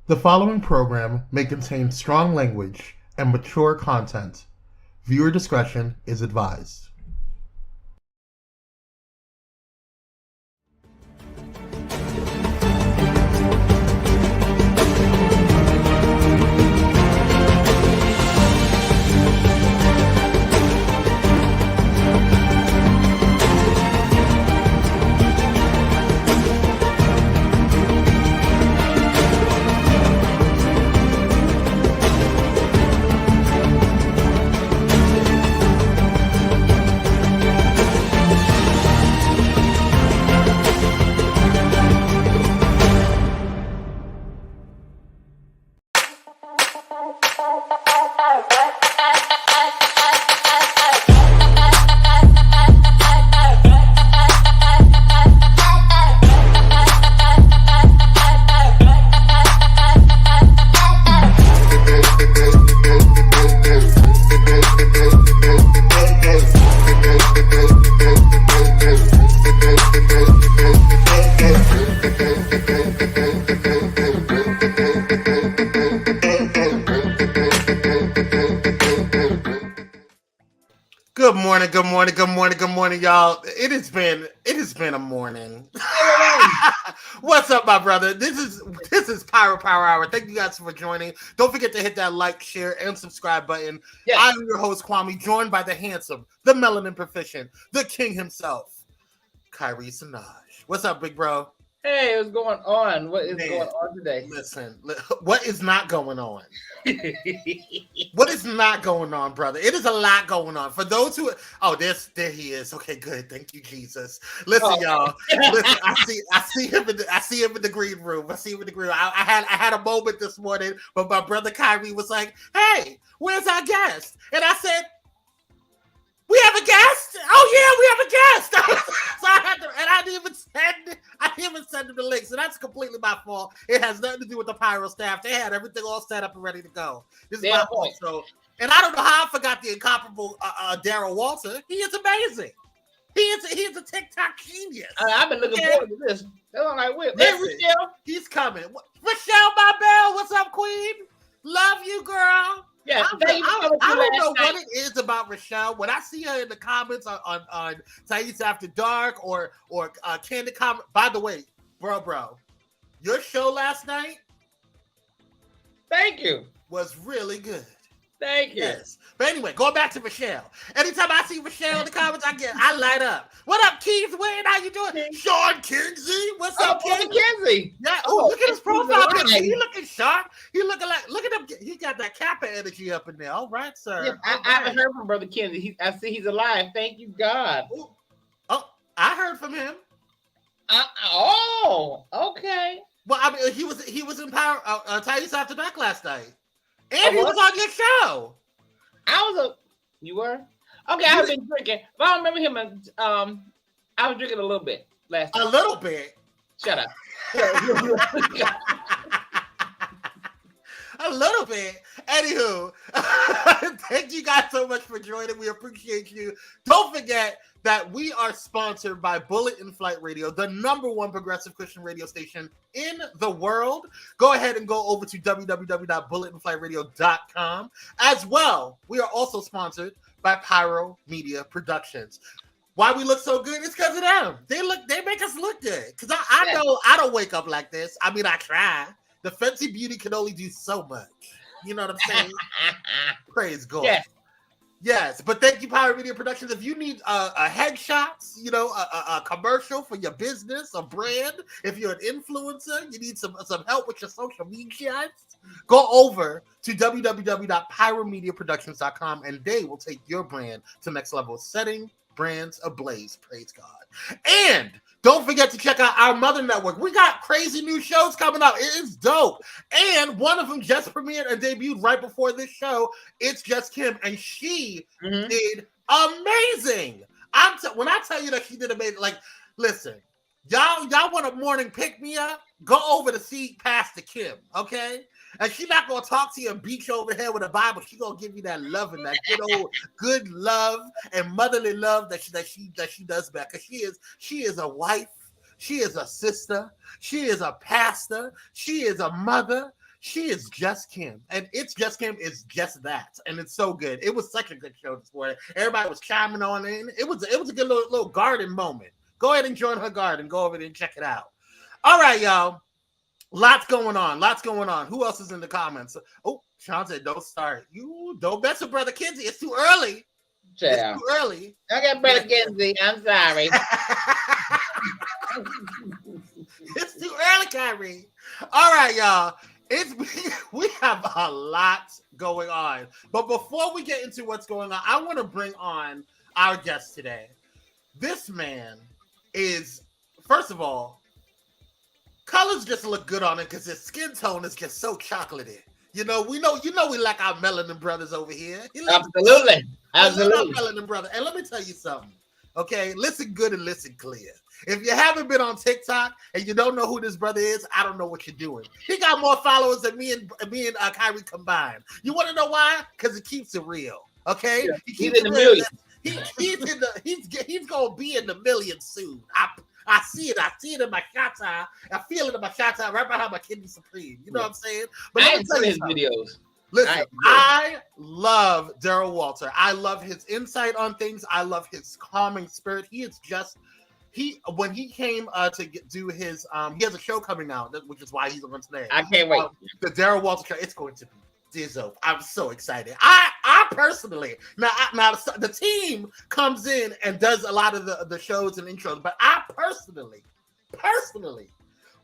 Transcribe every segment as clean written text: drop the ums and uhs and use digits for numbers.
The following program may contain strong language and mature content. Viewer discretion is advised. Good morning, y'all. It has been a morning. What's up, my brother? This is Pyro Power Hour. Thank you guys for joining. Don't forget to hit that like, share, and subscribe button. Yes. I'm your host, Kwame, joined by the handsome, the melanin proficient, the king himself, Kyrie Sinaj. What's up, big bro? Hey, what's going on? What is going on today? Listen, what is not going on? What is not going on, brother? It is a lot going on. For those who, there he is. Okay, good. Thank you, Jesus. Listen, y'all. Listen, I see him in the green room. I had a moment this morning, but my brother Kyrie was like, "Hey, where's our guest?" And I said, "We have a guest? Oh yeah, we have a guest." So I had to, and I didn't even send him the link. So that's completely my fault. It has nothing to do with the Pyro staff. They had everything all set up and ready to go. This is my fault. So, and I don't know how I forgot the incomparable Darryl Walter. He is amazing. He is a TikTok genius. I've been looking forward to this. That's all I will. Hey, Rochelle, he's coming. Rochelle, my belle, what's up, Queen? Love you, girl. Yeah, I don't know what it is about Rochelle. When I see her in the comments on Thais After Dark or Candid Comment. By the way, bro, your show last night, thank you, was really good. Thank you. Yes. But anyway, going back to Rochelle. Anytime I see Rochelle in the comments, I light up. What up, Keith Wayne? How you doing? Sean Kinsey. What's up, Kinsey? Yeah. Oh, look at his profile picture. He looking sharp. He looking like, look at him. He got that Kappa energy up in there. All right, sir. Yeah, I haven't heard from Brother Kinsey. I see he's alive. Thank you, God. Oh, I heard from him. Okay. Well, I mean, he was in Power Thais After Dark last night. And he was on your show. You were? Okay, I've been drinking. If I don't remember him, I was drinking a little bit last night. A little bit? Shut up. A little bit. Anywho, thank you guys so much for joining. We appreciate you. Don't forget that we are sponsored by Bullet in Flight Radio, the #1 progressive Christian radio station in the world. Go ahead and go over to www.bulletinflightradio.com. As well, we are also sponsored by Pyro Media Productions. Why we look so good? It's because of them. They make us look good. Because I know I don't wake up like this. I mean, I try. The fancy beauty can only do so much. You know what I'm saying? Praise God. Yes. But thank you, Pyro Media Productions. If you need a headshots, a commercial for your business, a brand, if you're an influencer, you need some help with your social media, go over to www.pyromediaproductions.com and they will take your brand to the next level, setting brands ablaze. Praise God. And don't forget to check out our mother network. We got crazy new shows coming out. It is dope. And one of them just premiered and debuted right before this show. It's Just Kim. And she did amazing. When I tell you that she did amazing, like, listen, y'all want a morning pick-me-up? Go over to see Pastor Kim, okay? And she's not gonna talk to you and beat you over the head with a Bible. She's gonna give you that love and that good love and motherly love that she does back. Because she is a wife, she is a sister, she is a pastor, she is a mother, She is just Kim, and It's Just Kim is just that, and it's so good. It was such a good show this morning. Everybody was chiming on in. It was a good little garden moment. Go ahead and join her garden. Go over there and check it out. All right, y'all. Lots going on. Who else is in the comments? Oh, Sean said, "Don't start. You don't mess with Brother Kenzie. It's too early. Child. It's too early." Okay, Brother Kenzie. I'm sorry. It's too early, Kyrie. All right, y'all. We have a lot going on. But before we get into what's going on, I want to bring on our guest today. This man is, first of all, colors just look good on him because his skin tone is just so chocolatey. We like our melanin brothers over here. Absolutely. Our melanin brother. And let me tell you something. Okay, listen good and listen clear. If you haven't been on TikTok and you don't know who this brother is, I don't know what you're doing. He got more followers than me and Kyrie combined. You want to know why? Because he keeps it real. Okay, yeah, he keeps he's in the millions. He's gonna be in the millions soon. I see it. I see it in my shot eye. I feel it in my shot eye right behind my kidney supreme. You know what I'm saying? But I enjoy his videos. Listen, I love Daryl Walter. I love his insight on things. I love his calming spirit. When he came to do his he has a show coming out, which is why he's on today. I can't wait. The Daryl Walter show. It's going to be Dizzo. I'm so excited. I personally now the team comes in and does a lot of the shows and intros, but I personally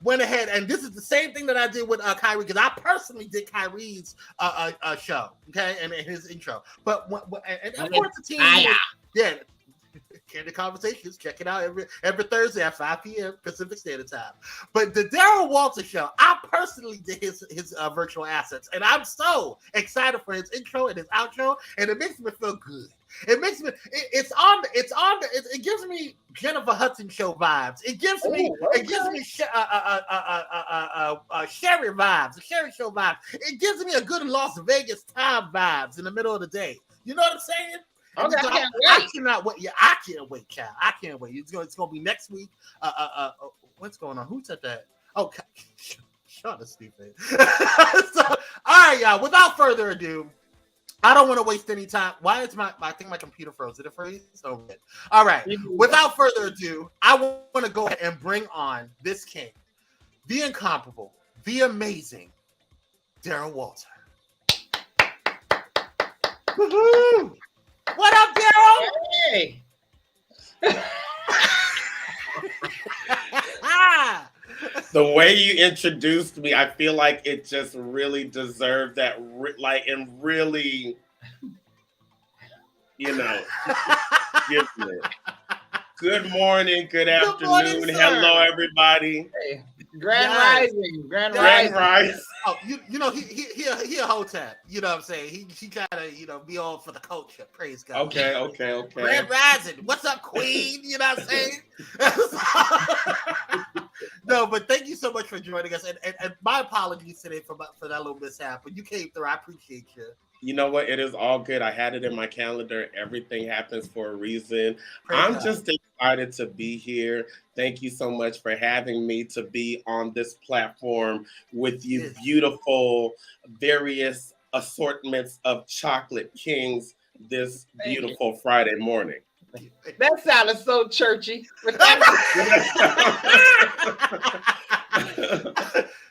went ahead, and this is the same thing that I did with Kyrie, because I personally did Kyrie's show, okay, and his intro. But and of course the team, Candid Conversations, check it out every Thursday at 5 p.m. Pacific Standard Time. But the Daryl Walter show, I personally did his virtual assets, and I'm so excited for his intro and his outro, and it makes me feel good. It makes me. It gives me Jennifer Hudson show vibes. It gives me Sherry vibes, Sherry show vibes. It gives me a good Las Vegas time vibes in the middle of the day. You know what I'm saying? Okay, I cannot wait. Yeah, I can't wait, child. I can't wait. It's going to be next week. What's going on? Who said that? Oh, shut up, stupid. So, all right, y'all. Without further ado, I don't want to waste any time. Why is I think my computer froze. Did it freeze? Oh, good. All right. Without further ado, I want to go ahead and bring on this king, the incomparable, the amazing Daryl Walter. Woohoo! What up, Daryl? Hey. The way you introduced me, I feel like it just really deserved that, and really, giving it. Good morning, good afternoon, morning, hello, everybody. Hey. Grand Rising. Oh, he a hotep. You know what I'm saying? He try to be all for the culture. Praise God. Okay. Grand Rising. What's up, Queen? You know what I'm saying? No, but thank you so much for joining us. And my apologies today for that little mishap. But you came through. I appreciate you. You know what? It is all good. I had it in my calendar. Everything happens for a reason. I'm just excited to be here. Thank you so much for having me to be on this platform with you beautiful, various assortments of chocolate kings this beautiful Friday morning. That sounded so churchy.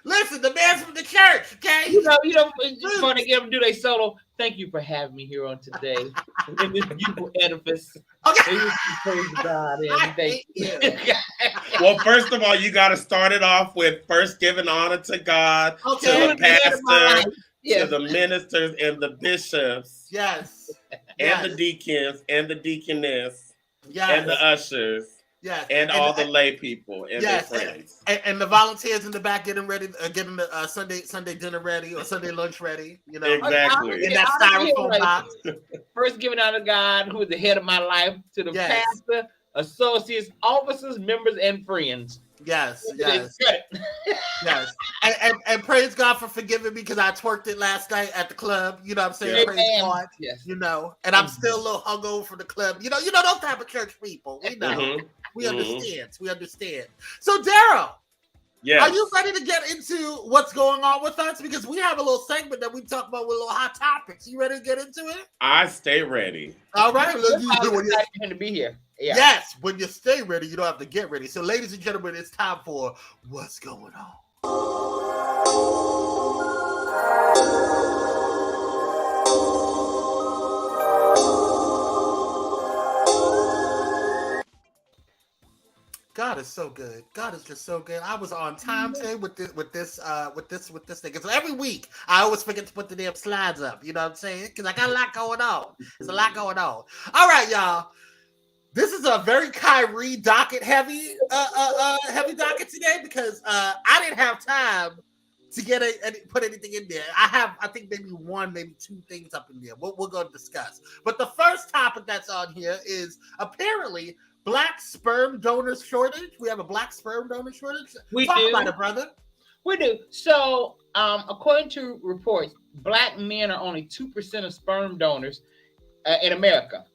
Listen, the man's from the church, okay? It's fun to get them do their solo. Thank you for having me here on today in this beautiful edifice. Okay. Praise God and thank you. Well, first of all, you got to start it off with first giving honor to God, to the pastor, to the ministers and the bishops, and the deacons and the deaconess, and the ushers. Yes, and all the lay people and their friends, and the volunteers in the back getting ready, getting the Sunday dinner ready or Sunday lunch ready. Exactly. In that styrofoam box. First, giving out to God, who is the head of my life, to the pastor, associates, officers, members, and friends. Yes. And praise God for forgiving me because I twerked it last night at the club. You know what I'm saying? Praise God. Yes. And I'm still a little hungover from the club. You know those type of church people. We know. We understand. So Daryl, Yes. Are you ready to get into what's going on with us? Because we have a little segment that we talk about with little hot topics. You ready to get into it? I stay ready. All right. I'm excited to be here. Yeah. Yes, when you stay ready, you don't have to get ready. So, ladies and gentlemen, it's time for What's Going On. God is so good. God is just so good. I was on time today with this thing. Because every week I always forget to put the damn slides up. You know what I'm saying? Because I got a lot going on. There's a lot going on. All right, y'all. This is a very Kyrie docket heavy docket today because I didn't have time to put anything in there. I think maybe one, maybe two things up in there. We're going to discuss. But the first topic that's on here is apparently Black sperm donor shortage. We have a black sperm donor shortage. Talk about it, brother. We do. So, according to reports, Black men are only 2% of sperm donors in America,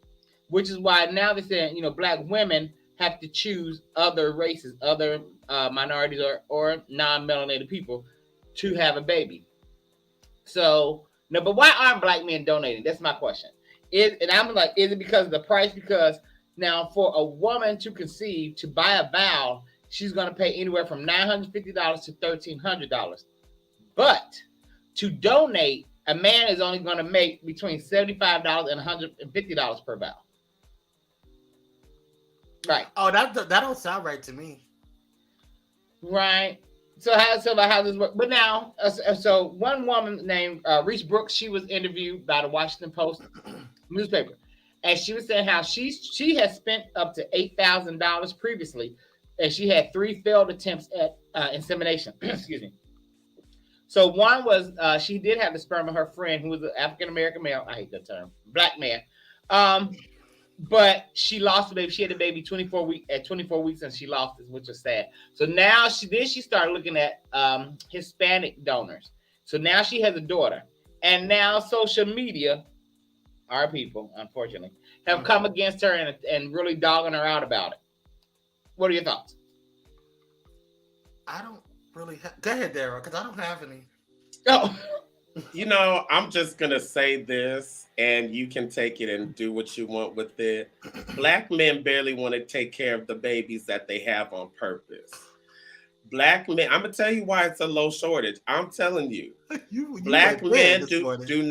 which is why now they're saying, Black women have to choose other races, other minorities or non-melanated people to have a baby. So, no, but why aren't Black men donating? That's my question. Is it because of the price? Because now, for a woman to conceive, to buy a vow, she's going to pay anywhere from $950 to $1,300. But to donate, a man is only going to make between $75 and $150 per vow. Right. Oh, that don't sound right to me. Right. So how does this work? But now, so one woman named Reese Brooks, she was interviewed by the Washington Post newspaper. And she was saying how she has spent up to $8,000 previously, and she had 3 failed attempts at insemination. Excuse me. So one was she did have the sperm of her friend who was an African American male. I hate that term, Black man. But she lost the baby. She had the baby 24 weeks, and she lost it, which was sad. So now she started looking at Hispanic donors. So now she has a daughter, and now social media, our people, unfortunately, have come against her and really dogging her out about it. What are your thoughts? I don't really go ahead, Daryl, because I don't have any. Oh. I'm just going to say this, and you can take it and do what you want with it. Black men barely want to take care of the babies that they have on purpose. Black men, I'm going to tell you why it's a low shortage. I'm telling you. Black men do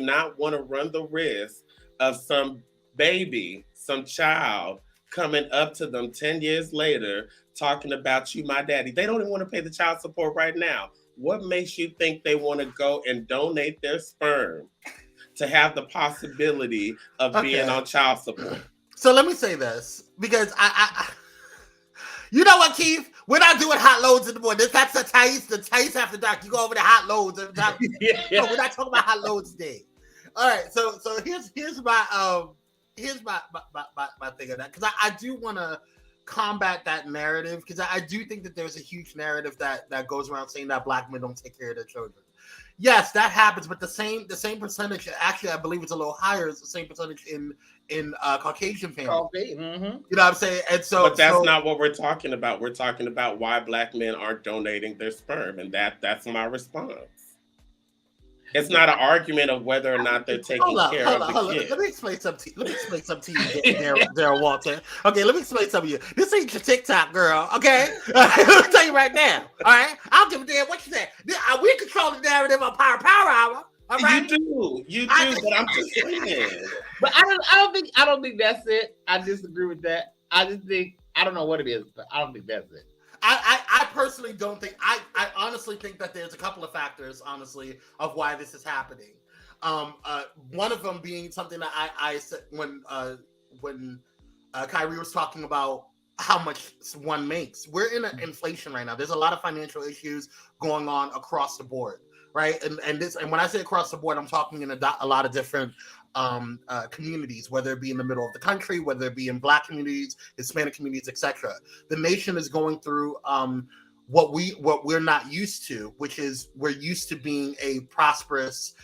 not want to run the risk of some baby, some child coming up to them 10 years later talking about you, my daddy. They don't even want to pay the child support right now. What makes you think they want to go and donate their sperm to have the possibility of being on child support? So let me say this, because I you know what, Keith? We're not doing hot loads anymore. That's the Thais after dark. You go over the hot loads every time. No, we're not talking about hot loads today. All right, so here's my thing of that, because I do want to combat that narrative, because I do think that there's a huge narrative that goes around saying that Black men don't take care of their children. Yes, that happens, but the same percentage, actually, I believe it's a little higher, is the same percentage in Caucasian families. Mm-hmm. You know what I'm saying? And so, but that's not what we're talking about. We're talking about why Black men aren't donating their sperm, and that's my response. It's not an argument of whether or not they're taking care of the kid. Let me explain something to you, Daryl Walter. Okay, let me explain something to you. This ain't your TikTok, girl, okay? Let me tell you right now, all right? I don't give a damn what you say. We control the narrative on Pyro Power Hour, all right? You do, but I'm just saying. But I don't think that's it. I disagree with that. I just think, I don't know what it is, but I don't think that's it. I personally don't think. I honestly think that there's a couple of factors, honestly, of why this is happening. One of them being something that I said when Kyrie was talking about how much one makes. We're in an inflation right now. There's a lot of financial issues going on across the board, right? And when I say across the board, I'm talking in a lot of different communities, whether it be in the middle of the country, whether it be in Black communities, Hispanic communities, etc. The nation is going through what we're not used to, which is we're used to being a prosperous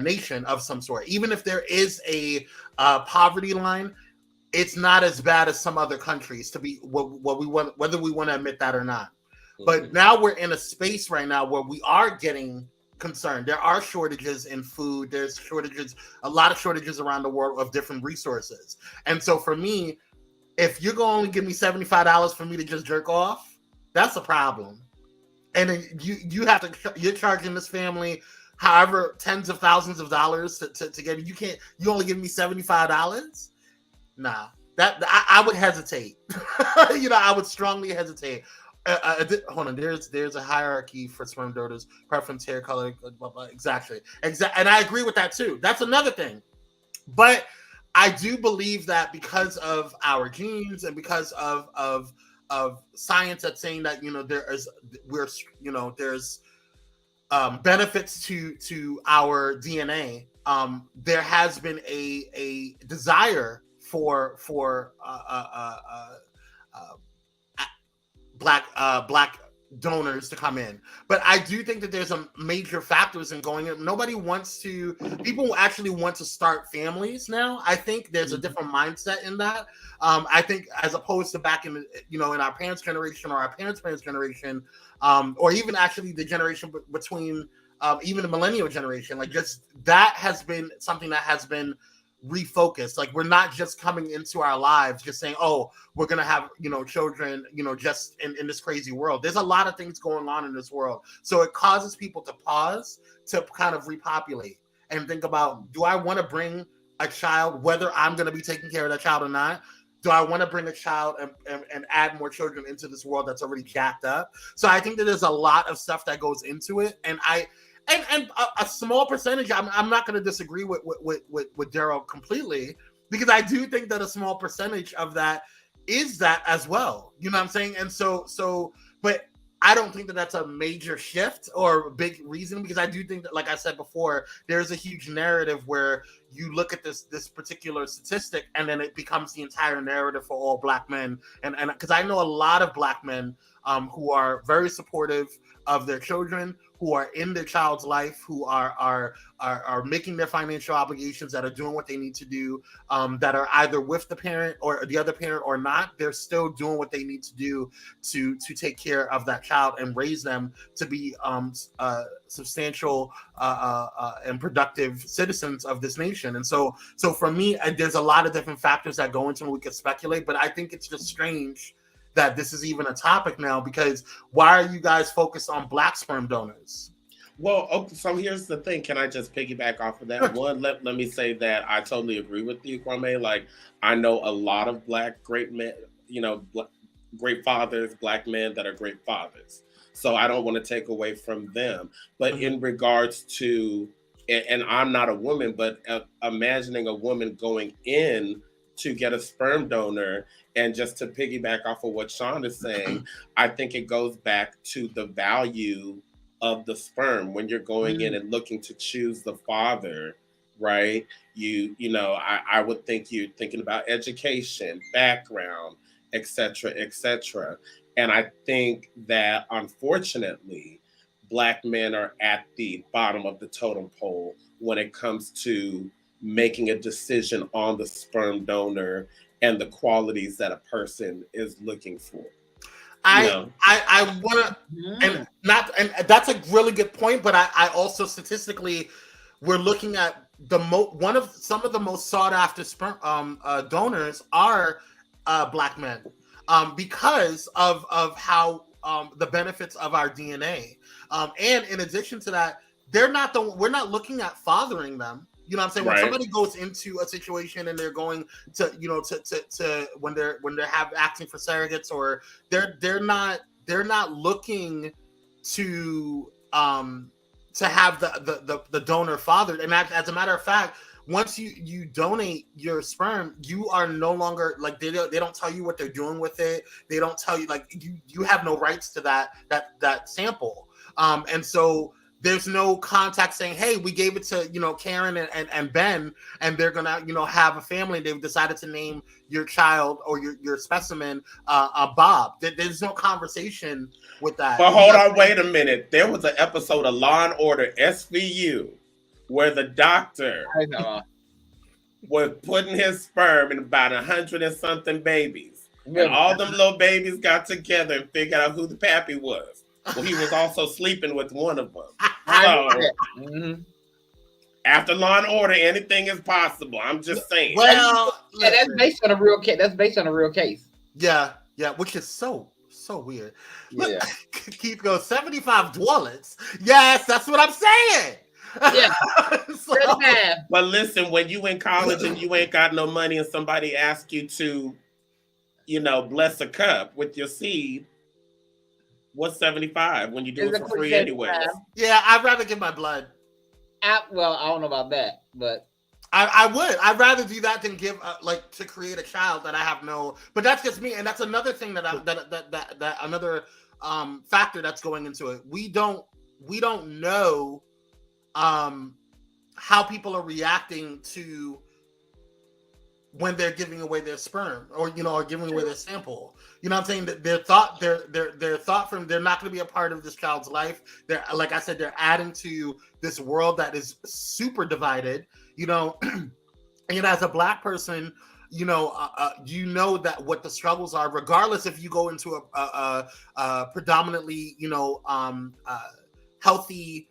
nation of some sort. Even if there is a poverty line, it's not as bad as some other countries to be what we want, whether we want to admit that or not. But now we're in a space right now where we are getting concerned. There are shortages in food. There's shortages, a lot of shortages around the world of different resources. And so for me, if you're going to only give me $75 for me to just jerk off, that's a problem. And then you have to, you're charging this family however tens of thousands of dollars to get it. You only give me $75. Nah, that I would hesitate. I would strongly hesitate. Hold on, there's a hierarchy for sperm donors, preference, hair color, blah, blah, exactly, and I agree with that too. That's another thing, but I do believe that because of our genes and because of science that's saying that there's benefits to our DNA. There has been a desire for black donors to come in, but I do think that there's some major factors in going in. People actually want to start families now. I think there's a different mindset in that. I think as opposed to back in in our parents' generation or our parents' generation, or even actually the generation between even the millennial generation, like just that has been something that has been refocused. Like we're not just coming into our lives just saying, oh, we're gonna have children just in this crazy world. There's a lot of things going on in this world, so it causes people to pause, to kind of repopulate and think about, do I want to bring a child, whether I'm going to be taking care of that child or not? Do I want to bring a child and add more children into this world that's already jacked up? So I think that there's a lot of stuff that goes into it, and a small percentage. I'm not going to disagree with Daryl completely, because I do think that a small percentage of that is that as well. You know what I'm saying? And so, but I don't think that that's a major shift or a big reason, because I do think that, like I said before, there's a huge narrative where you look at this particular statistic and then it becomes the entire narrative for all Black men. And because I know a lot of Black men who are very supportive of their children, who are in their child's life, who are making their financial obligations, that are doing what they need to do, that are either with the parent or the other parent or not. They're still doing what they need to do to take care of that child and raise them to be substantial and productive citizens of this nation. And so for me, there's a lot of different factors that go into it. We could speculate, but I think it's just strange that this is even a topic now, because why are you guys focused on Black sperm donors? Well, okay, so here's the thing. Can I just piggyback off of that? One, let me say that I totally agree with you, Kwame. Like, I know a lot of Black great men, great fathers, Black men that are great fathers. So I don't want to take away from them. But in regards to, and I'm not a woman, but imagining a woman going in to get a sperm donor, and just to piggyback off of what Sean is saying, I think it goes back to the value of the sperm when you're going in and looking to choose the father, right? I would think you're thinking about education, background, etc., etc. And I think that unfortunately, Black men are at the bottom of the totem pole when it comes to making a decision on the sperm donor and the qualities that a person is looking for. I want to, and that's a really good point. But I also, statistically, we're looking at some of the most sought after sperm donors are Black men, because of how the benefits of our DNA, and in addition to that, we're not looking at fathering them. You know what I'm saying? When somebody goes into a situation and they're going to, to when they're acting for surrogates, or they're not looking to have the donor fathered. And as a matter of fact, once you donate your sperm, you are no longer, like, they don't tell you what they're doing with it. They don't tell you, like, you have no rights to that sample. And so there's no contact saying, hey, we gave it to, Karen and Ben, and they're gonna, have a family. They've decided to name your child or your specimen Bob. There's no conversation with that. But hold on, wait a minute. There was an episode of Law and Order SVU where the doctor was putting his sperm in about 100 and something babies. And all them little babies got together and figured out who the pappy was. Well, he was also sleeping with one of them. So, after Law and Order, anything is possible. I'm just saying. Well, that's based on a real case. That's based on a real case. Yeah, which is so weird. Look, Yeah. Keith goes $75. Yes, that's what I'm saying. Yeah. But listen, when you in college and you ain't got no money and somebody asks you to, bless a cup with your seed, what's 75 when you do it for free anyway? Yeah, I'd rather give my blood. Well, I don't know about that, but I would. I'd rather do that than give to create a child that I have no. But that's just me, and that's another thing that another factor that's going into it. We don't know how people are reacting to when they're giving away their sperm or giving away their sample. You know what I'm saying? That their thought from they're not going to be a part of this child's life. They're, like I said, they're adding to this world that is super divided. And as a Black person, you know that what the struggles are, regardless if you go into a predominantly healthy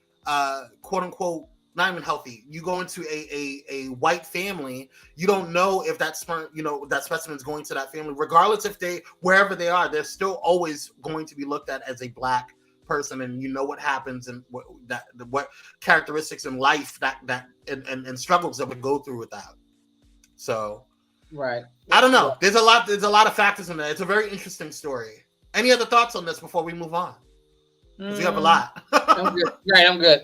quote unquote, not even healthy. You go into a white family, you don't know if that sperm, that specimen is going to that family, regardless if wherever they are, they're still always going to be looked at as a Black person, and what happens and what characteristics in life and struggles that would go through with that. So, right. I don't know. There's a lot of factors in there. It's a very interesting story. Any other thoughts on this before we move on? Because we have a lot. I'm good. Right, I'm good.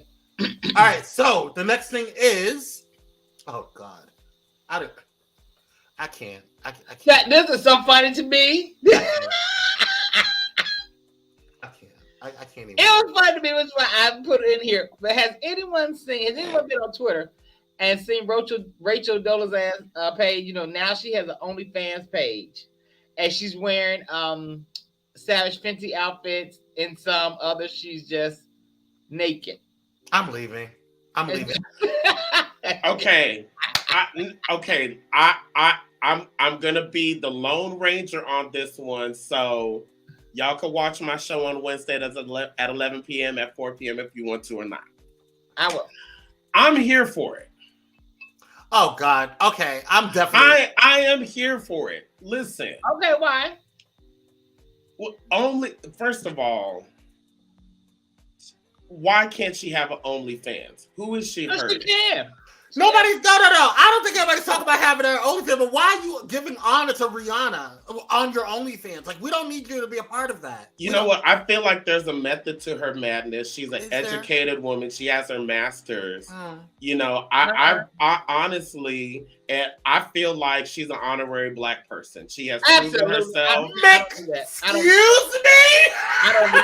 All right, so the next thing is, oh God, I can't. This is so funny to me. I can't even. It was funny to me, which is why I put it in here. But has anyone been on Twitter and seen Rachel Dolezal's page? Now she has an OnlyFans page, and she's wearing Savage Fenty outfits, and some others she's just naked. I'm leaving. Okay. I'm gonna be the Lone Ranger on this one. So y'all can watch my show on Wednesday at 11 p.m. at 4 p.m. if you want to or not. I will. I'm here for it. Oh God. Okay. I'm definitely. I am here for it. Listen. Okay. Why? Well, first of all, why can't she have an OnlyFans? Who is she hurting? She can. Nobody's no. I don't think anybody's talking about having her OnlyFans. But why are you giving honor to Rihanna on your OnlyFans? Like, we don't need you to be a part of that. You know what? I feel like there's a method to her madness. She's an educated woman. She has her master's. I honestly, and I feel like she's an honorary Black person. She has proven herself. Excuse me. I don't need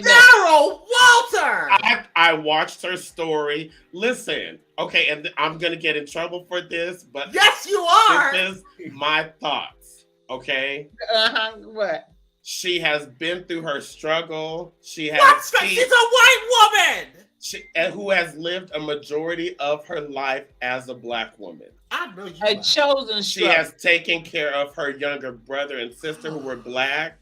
that. Daryl Walter. I watched her story. Listen, okay, and I'm gonna get in trouble for this, but yes, you are. This is my thoughts. Okay. What? She has been through her struggle. She's a white woman. Who has lived a majority of her life as a Black woman. I know you. A chosen. She has taken care of her younger brother and sister who were Black.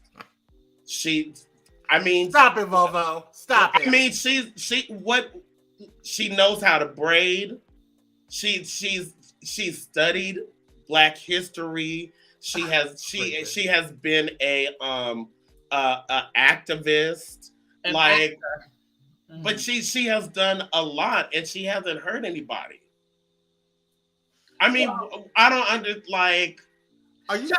Stop it, Volvo. Stop it. I mean, she knows how to braid. She's studied Black history. She has been a activist. But she has done a lot, and she hasn't hurt anybody. I mean, I don't Are you so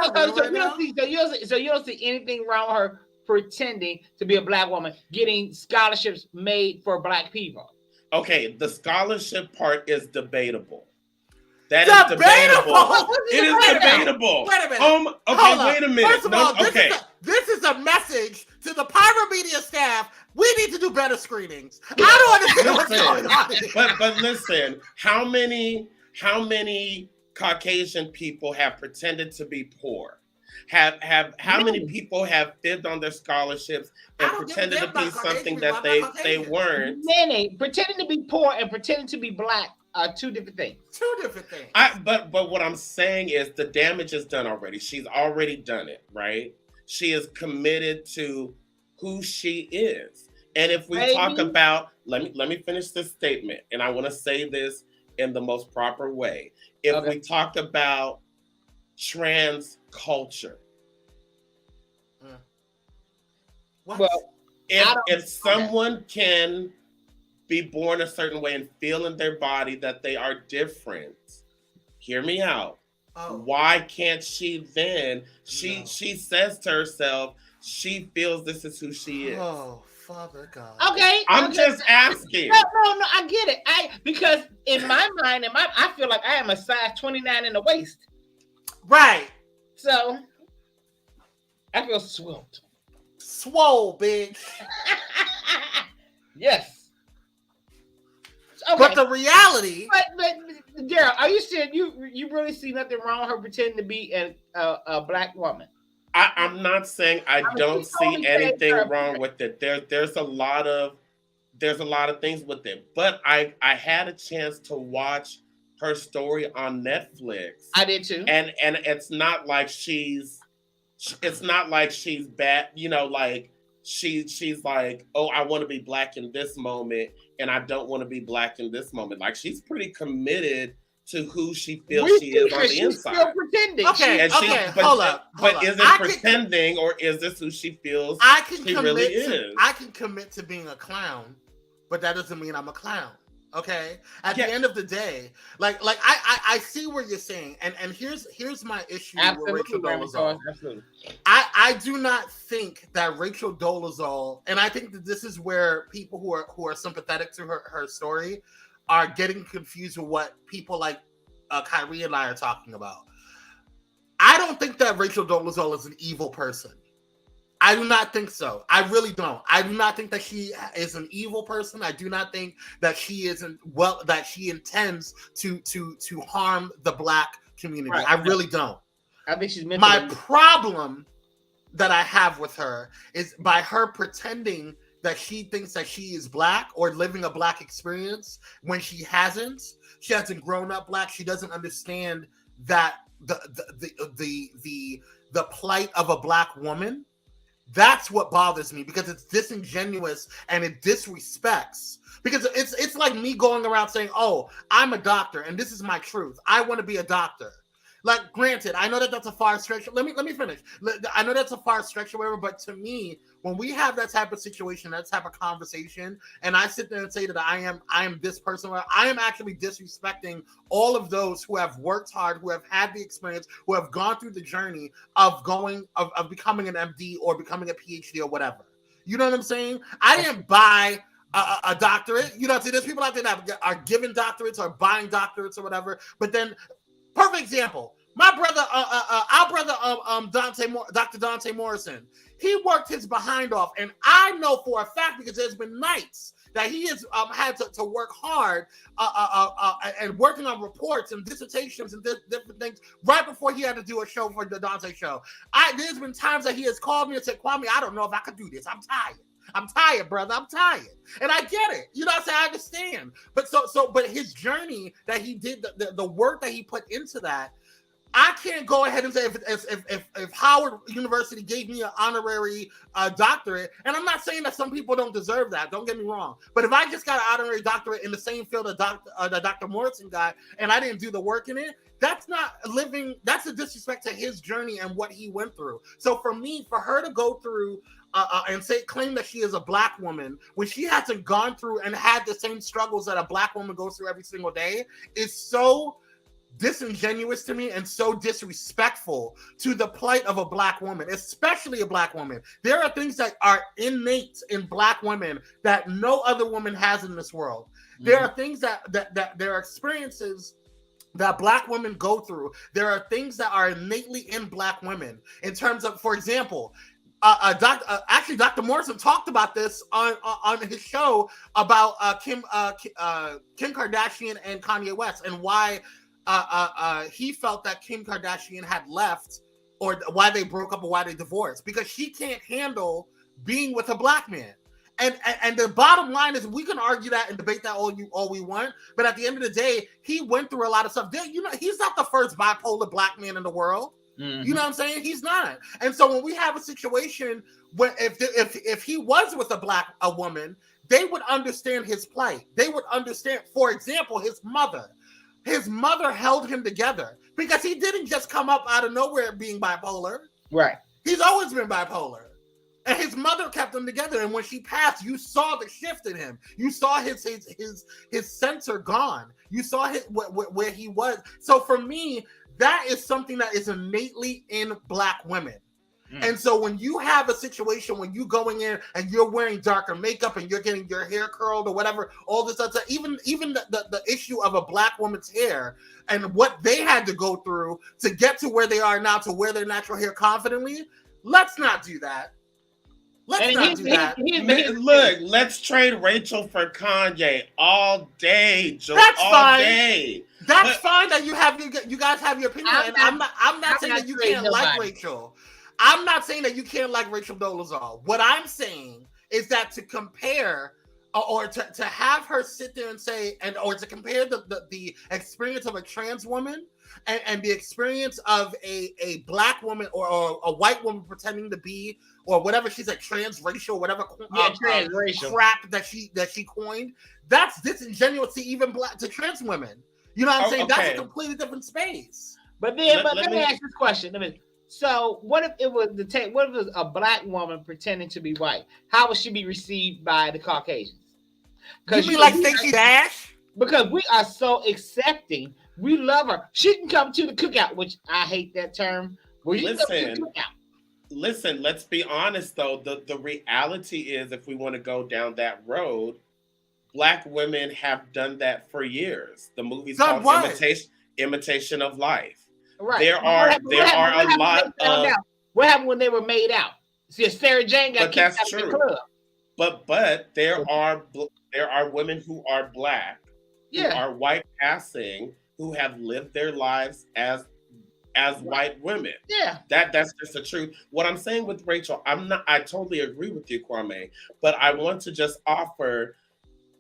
you don't see anything wrong with her pretending to be a Black woman, getting scholarships made for Black people? Okay, the scholarship part is debatable. That is debatable. It is debatable. Wait a minute. Okay, wait a minute. First of all, this is a message to the Pyro Media staff. We need to do better screenings. I don't understand what's going on. But listen, how many Caucasian people have pretended to be poor? How many people have fibbed on their scholarships and pretended to be something that they weren't? Many pretending to be poor and pretending to be Black are two different things. Two different things. But what I'm saying is the damage is done already. She's already done it, right? She is committed to who she is. And if we talk about, let me finish this statement, and I want to say this in the most proper way. If we talk about trans culture, well, if someone can be born a certain way and feel in their body that they are different, hear me out. Why can't she then? She says to herself, she feels this is who she is. Oh, Father God. Okay. I'm just asking. No, I get it. Because in my mind, I feel like I am a size 29 in the waist. Right. So I feel swole. Swole, bitch. Yes. Okay. But the reality. But Daryl, are you saying you really see nothing wrong with her pretending to be a black woman? I'm not saying I don't see anything wrong with it. There's a lot of things with it. But I had a chance to watch her story on Netflix. I did too. And it's not like she's bad, like she's like, oh, I want to be black in this moment and I don't want to be black in this moment. Like, she's pretty committed to who she feels she is on the inside. Still pretending. Okay, hold up. But is it pretending or is this who she feels she really is? I can commit to being a clown, but that doesn't mean I'm a clown. Okay. At the end of the day, like I see what you're saying, and here's my issue with Rachel Dolezal. Absolutely. I do not think that Rachel Dolezal, and I think that this is where people who are sympathetic to her story are getting confused with what people like Kyrie and I are talking about. I don't think that Rachel Dolezal is an evil person. I do not think so. I really don't. I do not think that she is an evil person. I do not think that she intends to harm the black community. Right. I really don't. I think she's my problem that I have with her is by her pretending that she thinks that she is black or living a black experience when she hasn't. She hasn't grown up black. She doesn't understand that the plight of a black woman. That's what bothers me, because it's disingenuous and it disrespects. Because it's like me going around saying, "Oh, I'm a doctor and this is my truth. I want to be a doctor." Like, granted, I know that that's a far stretch. Let me finish. I know that's a far stretch or whatever, but to me, when we have that type of situation, that type of conversation, and I sit there and say that I am this person, I am actually disrespecting all of those who have worked hard, who have had the experience, who have gone through the journey of becoming an MD or becoming a PhD or whatever. You know what I'm saying? I didn't buy a doctorate. You know, see, there's people out there that are given doctorates or buying doctorates or whatever, but then. Perfect example. My brother, our brother, Dr. Dante Morrison, he worked his behind off, and I know for a fact, because there's been nights that he has had to work hard and working on reports and dissertations and different things right before he had to do a show for the Dante show. There's been times that he has called me and said, "Kwame, I don't know if I could do this. I'm tired, brother. I'm tired." And I get it. You know what I'm saying? I understand. But his journey that he did, the work that he put into that, I can't go ahead and say if Howard University gave me an honorary doctorate, and I'm not saying that some people don't deserve that, don't get me wrong, but if I just got an honorary doctorate in the same field that Dr. Morrison got, and I didn't do the work in it, that's not living, that's a disrespect to his journey and what he went through. So for me, for her to go through and claim that she is a black woman when she hasn't gone through and had the same struggles that a black woman goes through every single day is so disingenuous to me and so disrespectful to the plight of a black woman, especially a black woman. There are things that are innate in black women that no other woman has in this world. Mm-hmm. There are things that there are experiences that black women go through. There are things that are innately in black women in terms of, for example, Dr. Morrison talked about this on his show about Kim Kardashian and Kanye West, and why he felt that Kim Kardashian had left, or why they broke up or why they divorced, because she can't handle being with a black man. And the bottom line is, we can argue that and debate that all we want, but at the end of the day, he went through a lot of stuff. He's not the first bipolar black man in the world. Mm-hmm. You know what I'm saying? He's not. And so when we have a situation where if he was with a woman, they would understand his plight. They would understand, for example, his mother. His mother held him together because he didn't just come up out of nowhere being bipolar. Right. He's always been bipolar. And his mother kept them together. And when she passed, you saw the shift in him. You saw his censor gone. You saw where he was. So for me, that is something that is innately in black women. And so when you have a situation when you going in and you're wearing darker makeup and you're getting your hair curled or whatever, all this other, even the issue of a black woman's hair and what they had to go through to get to where they are now, to wear their natural hair confidently, let's not do that. Look, let's trade Rachel for Kanye all day, Joe. That's all fine. Day. That's fine that you guys have your opinion. I'm not saying that you can't like Rachel. I'm not saying that you can't like Rachel Dolezal. What I'm saying is that to compare or to have her sit there and say, or to compare the experience of a trans woman and the experience of a black woman or a white woman pretending to be, or whatever she's like, transracial, whatever transracial crap that she coined, that's disingenuous to even to trans women. You know what I'm saying? Okay. That's a completely different space. But then, let me ask this question. So what if it was what if it was a black woman pretending to be white? How would she be received by the Caucasians? Because you mean like Stacey Dash? Because we are so accepting. We love her. She can come to the cookout, which I hate that term. Listen, let's be honest though. The reality is, if we want to go down that road, black women have done that for years. The movie's called Imitation of Life. Right. There are a lot of. What happened when they were made out? See, Sarah Jane got kicked out of the club. But there are women who are black, who are white passing, who have lived their lives as white women. Yeah. That's just the truth. What I'm saying with Rachel, I totally agree with you, Kwame, but I want to just offer,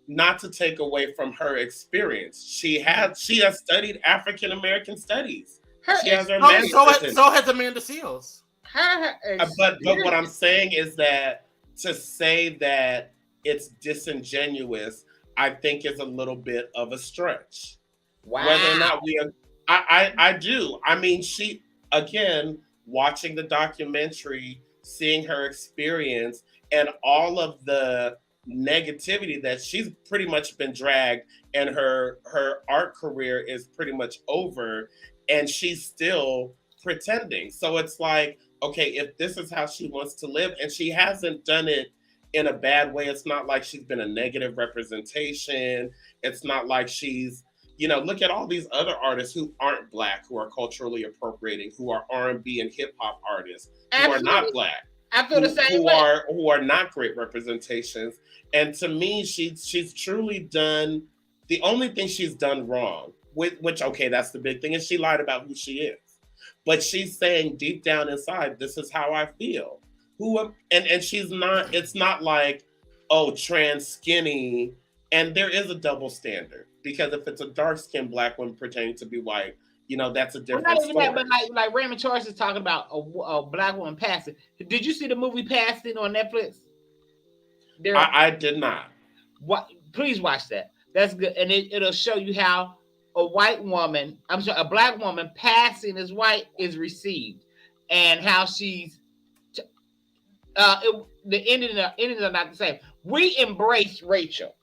not to take away from her experience. She has studied African American studies. She has her so has Amanda Seales. But what I'm saying is that to say that it's disingenuous, I think is a little bit of a stretch. Wow. Whether or not I do. I mean, she, again, watching the documentary, seeing her experience and all of the negativity that she's pretty much been dragged, and her art career is pretty much over, and she's still pretending. So it's like, okay, if this is how she wants to live, and she hasn't done it in a bad way, it's not like she's been a negative representation. It's not like she's, look at all these other artists who aren't black, who are culturally appropriating, who are R&B and hip hop artists, who are not black. I feel the same way. Who are not great representations. And to me, she's truly done, the only thing she's done wrong, which, okay, that's the big thing, is she lied about who she is. But she's saying deep down inside, this is how I feel. And she's not, it's not like, oh, trans skinny. And there is a double standard, because if it's a dark-skinned black woman pretending to be white, that's a different story. Not even that, but like Raymond Choice is talking about a black woman passing. Did you see the movie Passing on Netflix? I did not. Please watch that. That's good, and it'll show you how a black woman passing as white is received, and how she's. The endings are not the same. We embrace Rachel.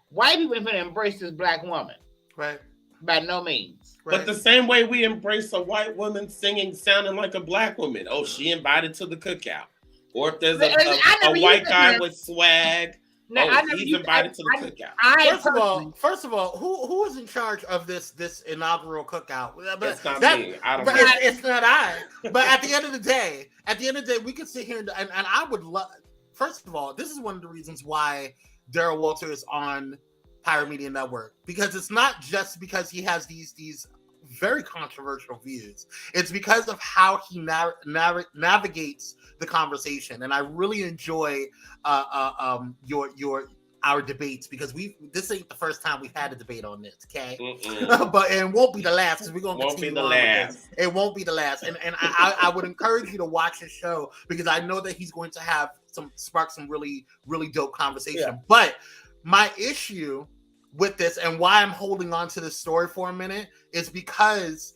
White people are going to embrace this black woman, right? By no means. Right. But the same way we embrace a white woman sounding like a black woman. Oh, she invited to the cookout. Or if there's a white guy with swag, he's invited to the cookout. First of all, who is in charge of this inaugural cookout? It's not me. I don't know. It's not I. But at the end of the day, we could sit here and I would love. First of all, this is one of the reasons why Daryl Walter is on Pyro Media Network, because it's not just because he has these very controversial views. It's because of how he navigates the conversation, and I really enjoy our debates, because this ain't the first time we've had a debate on this, okay? But it won't be the last, because we're gonna continue on with this. It won't be the last, and I would encourage you to watch his show, because I know that he's going to have spark some really, really dope conversation. Yeah. But my issue with this, and why I'm holding on to this story for a minute, is because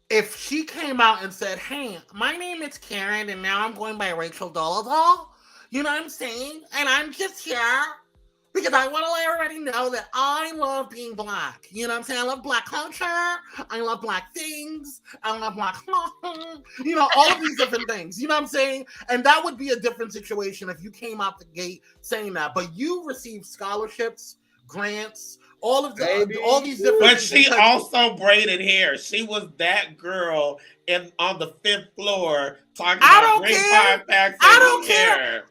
if she came out and said, "Hey, my name is Karen, and now I'm going by Rachel Dolezal," you know what I'm saying? And I'm just here because I want to let everybody know that I love being Black. You know what I'm saying? I love Black culture. I love Black things. I love Black, you know, all of these different things. You know what I'm saying? And that would be a different situation if you came out the gate saying that. But you received scholarships, grants, all these different. But she also braided hair. She was that girl on the 5th floor talking about great pie packs. I don't care.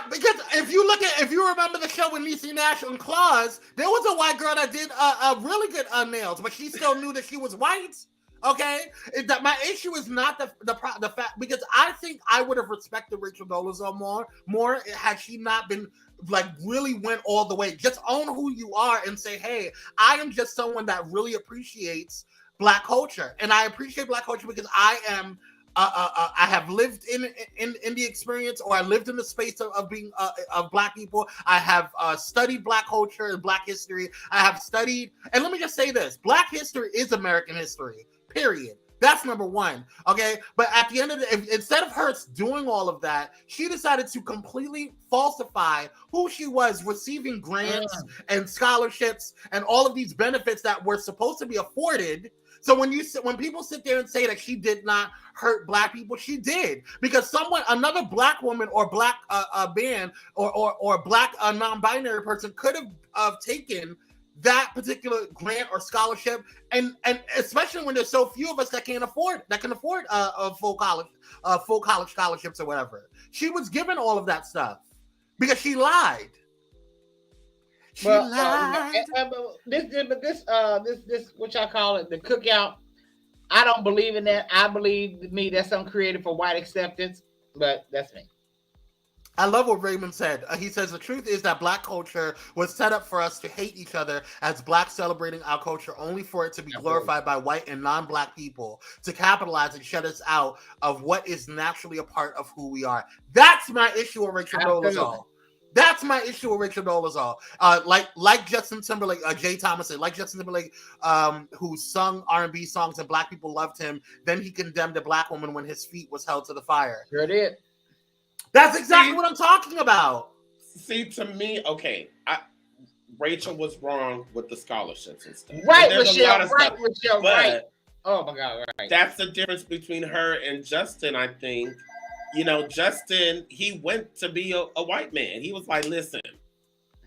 Because if you remember the show with Niecy Nash and Claus, there was a white girl that did a really good nails, but she still knew that she was white. Okay, that my issue is not the fact, because I think I would have respected Rachel Dolezal more had she not been like really went all the way. Just own who you are and say, hey, I am just someone that really appreciates Black culture, and I appreciate Black culture because I am. I have lived in the experience, or I lived in the space of being of Black people. I have studied Black culture and Black history. I have studied, and let me just say this: Black history is American history. Period. That's number one. Okay, but at the end of instead of her doing all of that, she decided to completely falsify who she was, receiving grants and scholarships and all of these benefits that were supposed to be afforded. So when people sit there and say that she did not hurt Black people, she did, because another Black woman or Black man or Black non-binary person could have taken that particular grant or scholarship, and especially when there's so few of us that can afford a full college scholarships or whatever. She was given all of that stuff because she lied. This what y'all call it, the cookout. I don't believe in that. I believe that's something created for white acceptance, but that's me. I love what Raymond said. He says, the truth is that Black culture was set up for us to hate each other as Blacks celebrating our culture, only for it to be glorified by white and non-Black people to capitalize and shut us out of what is naturally a part of who we are. That's my issue with Rachel Dolezal. That's my issue with Rachel Dolezal. Like Justin Timberlake, Jay Thomas said, like Justin Timberlake, who sung R&B songs and Black people loved him. Then he condemned a Black woman when his feet was held to the fire. Sure did. That's exactly what I'm talking about. See, to me, okay, Rachel was wrong with the scholarships and stuff. Right, Michelle. Right. Oh my God, right. That's the difference between her and Justin, I think. You know, Justin, he went to be a white man. He was like, listen,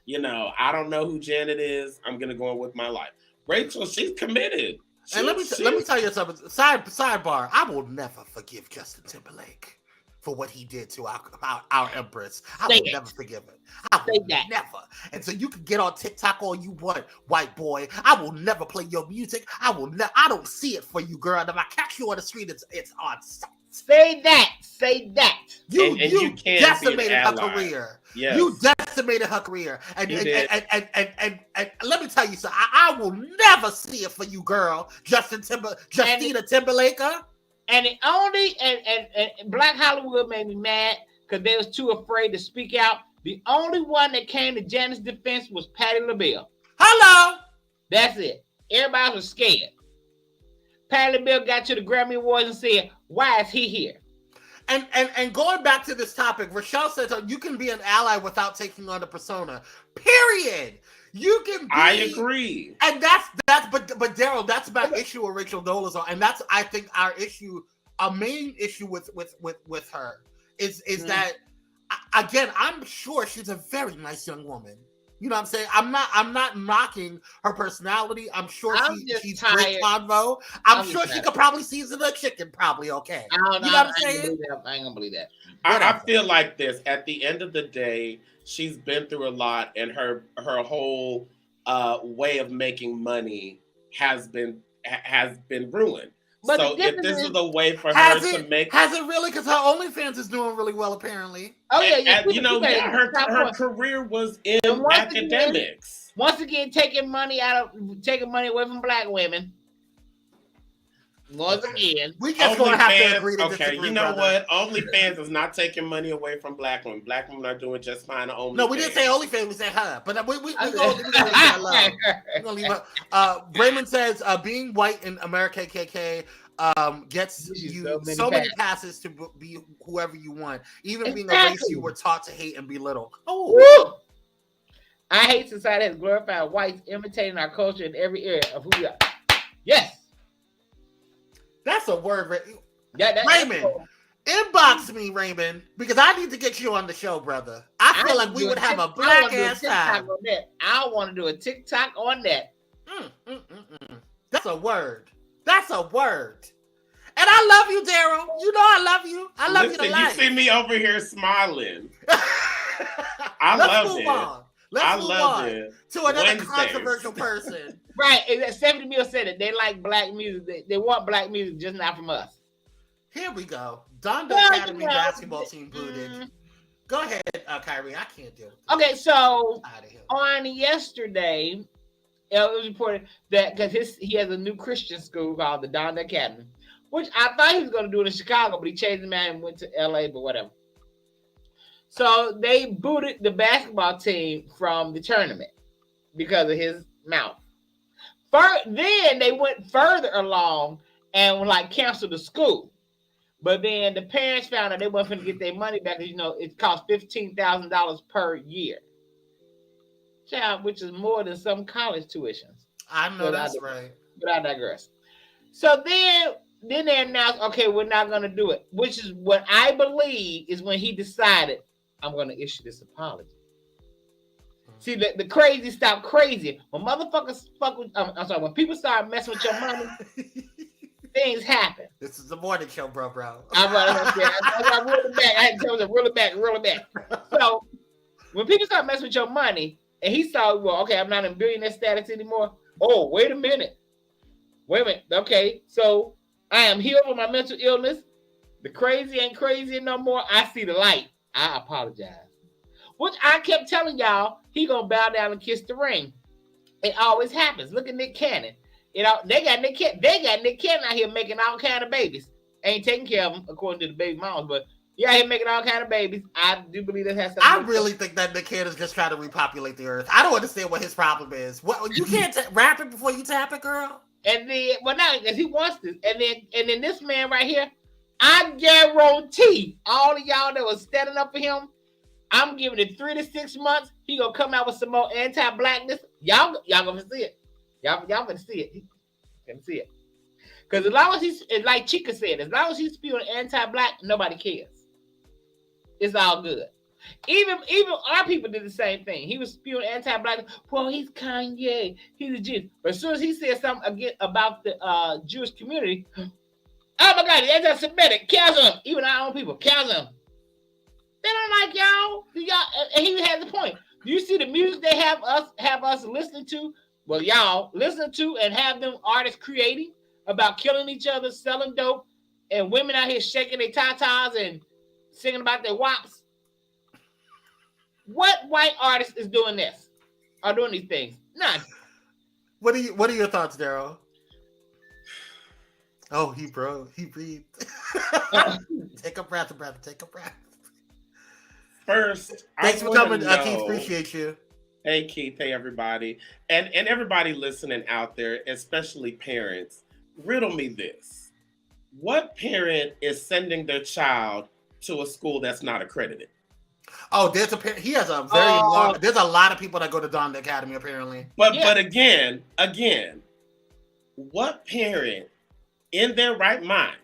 you know, I don't know who Janet is. I'm going to go on with my life. Rachel, she's committed. And let me tell you something. Sidebar, I will never forgive Justin Timberlake for what he did to our empress. I will never forgive it. I will never. And so you can get on TikTok all you want, white boy. I will never play your music. I don't see it for you, girl. And if I catch you on the street, it's on sight. Say that. You decimated her career. Yes. You decimated her career. And let me tell you something. I will never see it for you, girl. Justina Timberlake. And it only and Black Hollywood made me mad because they was too afraid to speak out. The only one that came to Janet's defense was Patti LaBelle. Hello. That's it. Everybody was scared. Patti LaBelle got to the Grammy Awards and said, "Why is he here?" And going back to this topic, Rochelle says you can be an ally without taking on the persona. Period. You can be. I agree. And that's but Daryl, that's my issue with Rachel Dolezal, and that's I think our main issue with her is that again, I'm sure she's a very nice young woman. You know what I'm saying? I'm not knocking her personality. I'm sure she's great convo. I'm sure she could probably season a chicken probably okay. You know what I'm saying? I ain't gonna believe that. I feel like this. At the end of the day, she's been through a lot, and her whole way of making money has been has been ruined. But so if this is a way for her to make, has it really? Because her OnlyFans is doing really well, apparently. Oh yeah, her career was in academics. Once again, taking money away from black women. Once again, we just gonna have to agree to disagree. Okay, you know what? OnlyFans is not taking money away from black women. Black women are doing just fine on OnlyFans. No, we didn't say OnlyFans. We said her. But we gonna leave her. Raymond says, being white in America KKK gets you so many passes to be whoever you want, even being a race you were taught to hate and belittle. Oh, I hate society has glorified whites imitating our culture in every area of who we are. Yes. That's a word, Raymond. Inbox me, Raymond, because I need to get you on the show, brother. I feel like we would have a black ass time. I want to do a TikTok on that. That's a word. That's a word. And I love you, Daryl. You know I love you. I love you to life. You see me over here smiling. I love it. Let's move on to another controversial person. Right. 70 Mil said it. They like black music. They want black music, just not from us. Here we go. Donda Academy basketball team booted. Go ahead, Kyrie. I can't do it. Okay, so on yesterday, it was reported that because he has a new Christian school called the Donda Academy, which I thought he was going to do it in Chicago, but he changed the man and went to LA, but whatever. So they booted the basketball team from the tournament because of his mouth. Then they went further along and canceled the school. But then the parents found out they weren't going to get their money back because, it cost $15,000 per year. Child, which is more than some college tuitions. I know that's right. But I digress. So then they announced, okay, we're not going to do it, which is what I believe is when he decided, I'm going to issue this apology. See, the crazy stop crazy. When motherfuckers when people start messing with your money, things happen. This is the morning show, bro. I reel it back. I had to tell him to reel it back. So when people start messing with your money, and he saw, well, okay, I'm not in billionaire status anymore. Oh, wait a minute. Okay, so I am healed from my mental illness. The crazy ain't crazy no more. I see the light. I apologize. Which I kept telling y'all, he gonna bow down and kiss the ring. It always happens. Look at Nick Cannon. They got Nick Cannon out here making all kind of babies. Ain't taking care of them according to the baby moms, but yeah, he's making all kind of babies. I do believe that has something. I really think that Nick Cannon's just trying to repopulate the earth. I don't understand what his problem is. What, you can't rap it before you tap it, girl. And then, because he wants this, and then this man right here, I guarantee all of y'all that was standing up for him, I'm giving it 3 to 6 months. He gonna come out with some more anti-blackness. Y'all gonna see it. Y'all gonna see it. Gonna see it. Because as long as he's, like Chica said, as long as he's spewing anti-black, nobody cares. It's all good. Even our people did the same thing. He was spewing anti-black. Well, he's Kanye. He's a Jew. But as soon as he said something again about the Jewish community, oh my God, he's anti-Semitic. Chasm. Even our own people. Chasm. They don't like y'all. And he has a point. Do you see the music they have us listening to? Well, y'all listen to and have them artists creating about killing each other, selling dope, and women out here shaking their tatas and singing about their wops. What white artist is doing this? Are doing these things? None. What are your thoughts, Daryl? Oh, he breathed. Take a breath. Take a breath. First, thanks for coming, Keith. Appreciate you. Hey, Keith. Hey, everybody, and everybody listening out there, especially parents. Riddle me this: what parent is sending their child to a school that's not accredited? Oh, there's a parent. He has a very long. There's a lot of people that go to Donda Academy apparently. But again, what parent in their right mind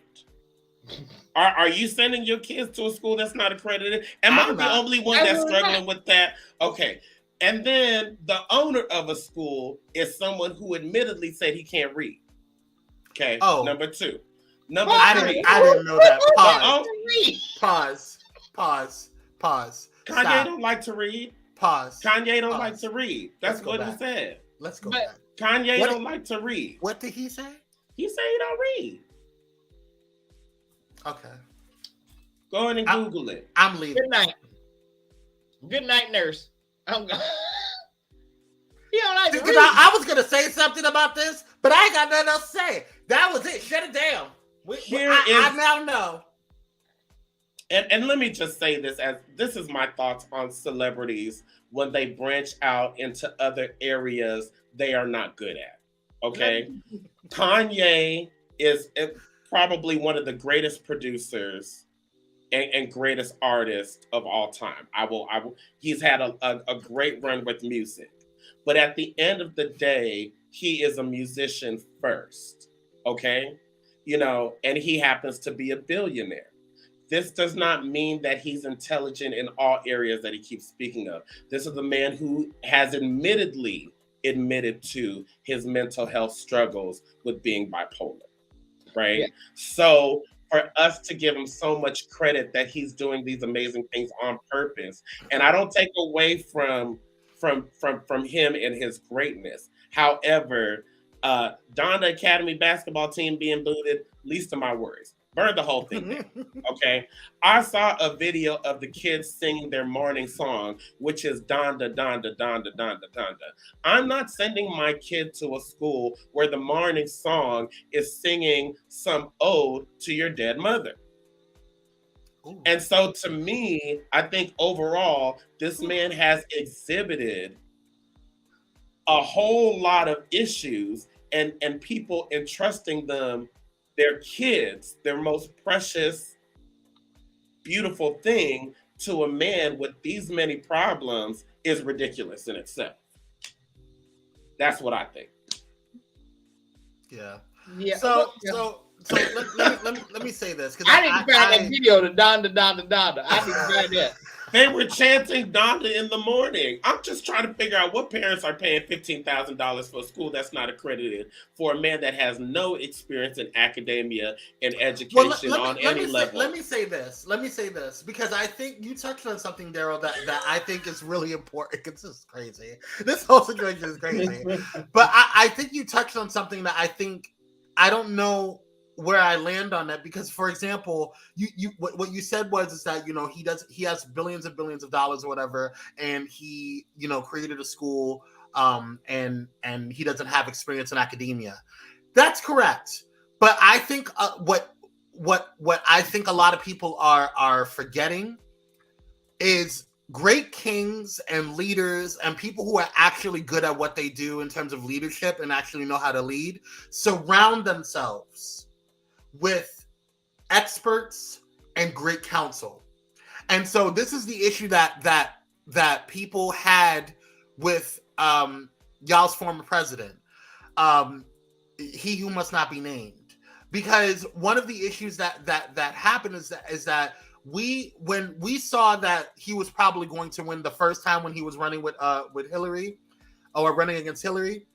are you sending your kids to a school that's not accredited? Am I the only one that's struggling with that? Okay. And then the owner of a school is someone who admittedly said he can't read. Okay. Oh. Number two. I didn't know that. Pause. Kanye don't like to read. Pause. Kanye don't like to read. That's what he said. Let's go back. Kanye don't like to read. What did he say? He said he don't read. Okay. Go ahead and Google it. I'm leaving. Good night. Good night, nurse. I'm going. He don't like to read. I was gonna say something about this, but I ain't got nothing else to say. That was it. Shut it down. I now know. And let me just say this, as this is my thoughts on celebrities when they branch out into other areas they are not good at. Okay. Kanye is probably one of the greatest producers and greatest artists of all time. He's had a great run with music. But at the end of the day, he is a musician first. Okay. And he happens to be a billionaire. This does not mean that he's intelligent in all areas that he keeps speaking of. This is a man who has admitted to his mental health struggles with being bipolar, right? Yeah. So for us to give him so much credit that he's doing these amazing things on purpose, and I don't take away from him and his greatness. However, Donda Academy basketball team being booted, least of my worries. Burn the whole thing down, okay? I saw a video of the kids singing their morning song, which is Donda, Donda, Donda, Donda, Donda. I'm not sending my kid to a school where the morning song is singing some ode to your dead mother. Ooh. And so to me, I think overall, this man has exhibited a whole lot of issues and people entrusting them their kids, their most precious, beautiful thing, to a man with these many problems is ridiculous in itself. That's what I think. Yeah. Yeah. So let me say this, because I didn't find that video to Donda, Donda, Donda. I didn't find that. They were chanting Donda in the morning. I'm just trying to figure out what parents are paying $15,000 for a school that's not accredited for a man that has no experience in academia and education on any level. Let me say this, because I think you touched on something, Daryl, that I think is really important. It's just crazy. This whole situation is crazy. But I think you touched on something that I don't know where I land on that, because, for example, what you said is that he has billions and billions of dollars or whatever, and he created a school, and he doesn't have experience in academia. That's correct, but I think what I think a lot of people are forgetting is great kings and leaders and people who are actually good at what they do in terms of leadership and actually know how to lead surround themselves with experts and great counsel. And so this is the issue that people had with y'all's former president, he who must not be named, because one of the issues that happened is that when we saw that he was probably going to win the first time when he was running with Hillary, or running against Hillary,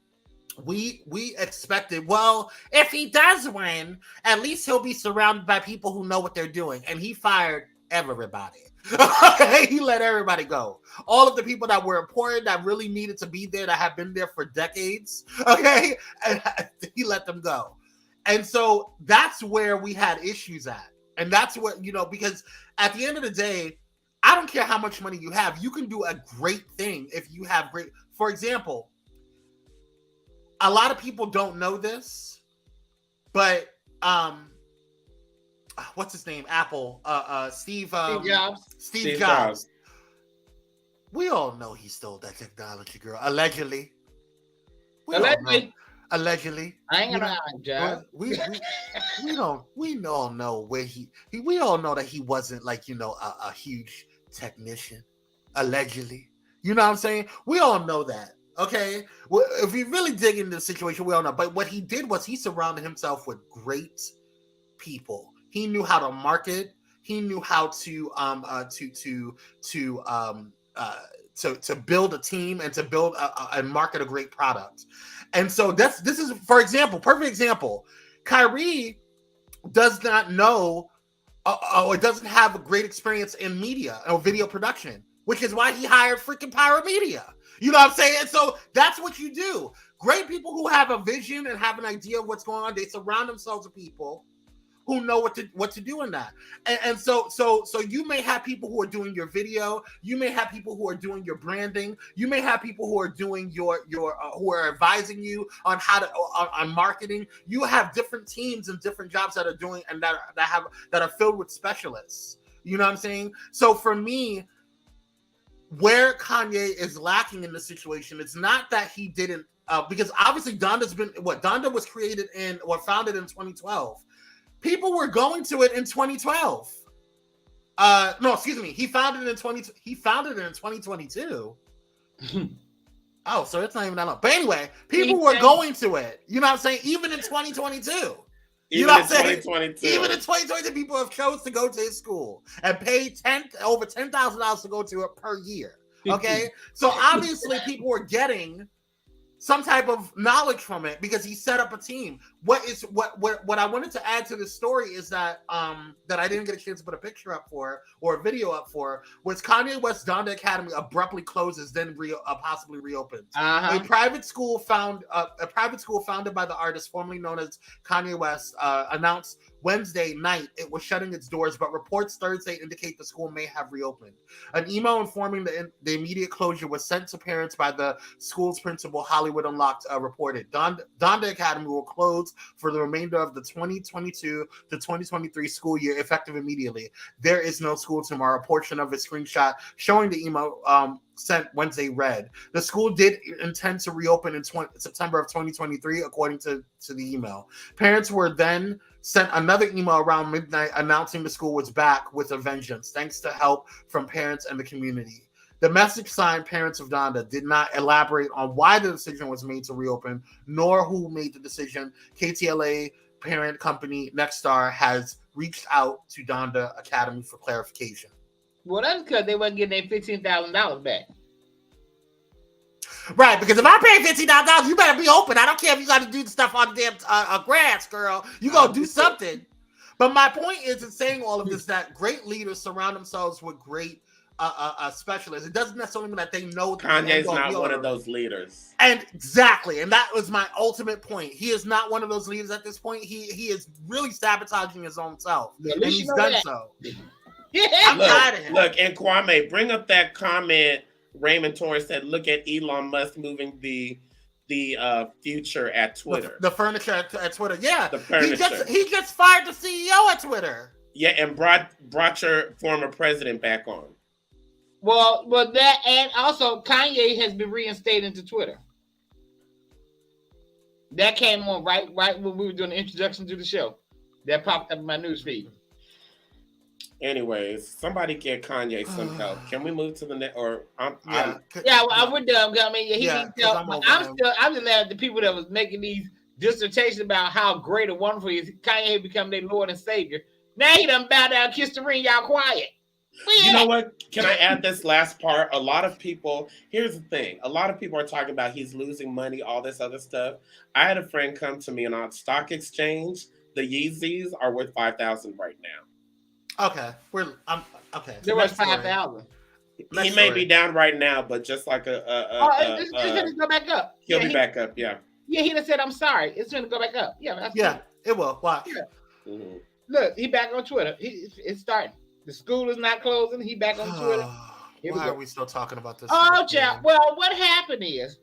we expected, well, if he does win, at least he'll be surrounded by people who know what they're doing. And he fired everybody. Okay, he let everybody go. All of the people that were important, that really needed to be there, that have been there for decades. Okay, and he let them go. And so that's where we had issues at. And that's what, because at the end of the day, I don't care how much money you have. You can do a great thing if you have great, for example, a lot of people don't know this, but what's his name? Apple, Steve Jobs. Steve Jobs. We all know he stole that technology, girl. Allegedly. Allegedly. I ain't gonna Jobs. We all know where we all know that he wasn't a huge technician. Allegedly. You know what I'm saying? We all know that. Okay, well, if you really dig into the situation, we all know. But what he did was he surrounded himself with great people. He knew how to market. He knew how to build a team and to build and market a great product. And so this is, for example, perfect example. Kyrie does not know or doesn't have a great experience in media or video production, which is why he hired freaking Pyro Media. You know what I'm saying? So that's what you do. Great people who have a vision and have an idea of what's going on. They surround themselves with people who know what to do in that. And so you may have people who are doing your video. You may have people who are doing your branding. You may have people who are doing your who are advising you on how to on marketing. You have different teams and different jobs that are doing and that are filled with specialists. You know what I'm saying? So for me, where Kanye is lacking in the situation, it's not that he didn't because obviously Donda was created founded in 2012. People were going to it in 2012. No, excuse me. He founded it in 2022. Oh, so it's not even that long. But anyway, people were going to it. You know what I'm saying? Even in 2022. You know what I'm saying? Even in 2022, people have chose to go to his school and pay over $10,000 to go to it per year. Okay, so obviously people were getting some type of knowledge from it because he set up a team. What I wanted to add to this story is that that I didn't get a chance to put a picture up for or a video up for was Kanye West's Donda Academy abruptly closes, then possibly reopens. A private school founded by the artist formerly known as Kanye West announced Wednesday night it was shutting its doors, but reports Thursday indicate the school may have reopened. An email informing the immediate closure was sent to parents by the school's principal. Hollywood Unlocked reported Donda Academy will close for the remainder of the 2022 to 2023 school year, effective immediately. There is no school tomorrow. A portion of a screenshot showing the email sent Wednesday read, the school did intend to reopen in September of 2023, according to the email. Parents were then sent another email around midnight announcing the school was back with a vengeance, thanks to help from parents and the community. The message signed Parents of Donda did not elaborate on why the decision was made to reopen, nor who made the decision. KTLA parent company Nexstar has reached out to Donda Academy for clarification. Well, that's because they wasn't getting their $15,000 back. Right, because if I pay $15,000, you better be open. I don't care if you got to do the stuff on the damn grass, girl. You gonna do something. But my point is in saying all of this that great leaders surround themselves with great specialists. It doesn't necessarily mean that they know. Kanye's not one of those leaders. And exactly, and that was my ultimate point. He is not one of those leaders at this point. He is really sabotaging his own self, and he's done so. I'm tired of him. Look, and Kwame, bring up that comment. Raymond Torres said, "Look at Elon Musk moving the future at Twitter, the furniture at Twitter." Yeah, the furniture. He just fired the CEO at Twitter. Yeah, and brought your former president back on. Well, that, and also Kanye has been reinstated into Twitter. That came on right when we were doing the introduction to the show. That popped up in my news feed. Anyways, somebody get Kanye some help. Can we move to the next? Or I would. I mean, I'm just glad the people that was making these dissertations about how great and wonderful he is. Kanye become their Lord and Savior. Now he done bow down, kiss the ring. Y'all quiet. You know what? Can I add this last part? A lot of people. Here's the thing. A lot of people are talking about he's losing money, all this other stuff. I had a friend come to me on stock exchange. The Yeezys are worth $5,000 right now. Okay, okay. There was 5,000. He may be down right now, but just like it's gonna go back up. He'll be back up. Yeah. Yeah, he done said, "I'm sorry." It's gonna go back up. Yeah, it will. Watch. Yeah. Mm-hmm. Look, he back on Twitter. It's starting. The school is not closing. He back on Twitter. Why are we still talking about this? Oh, child. Well, what happened is,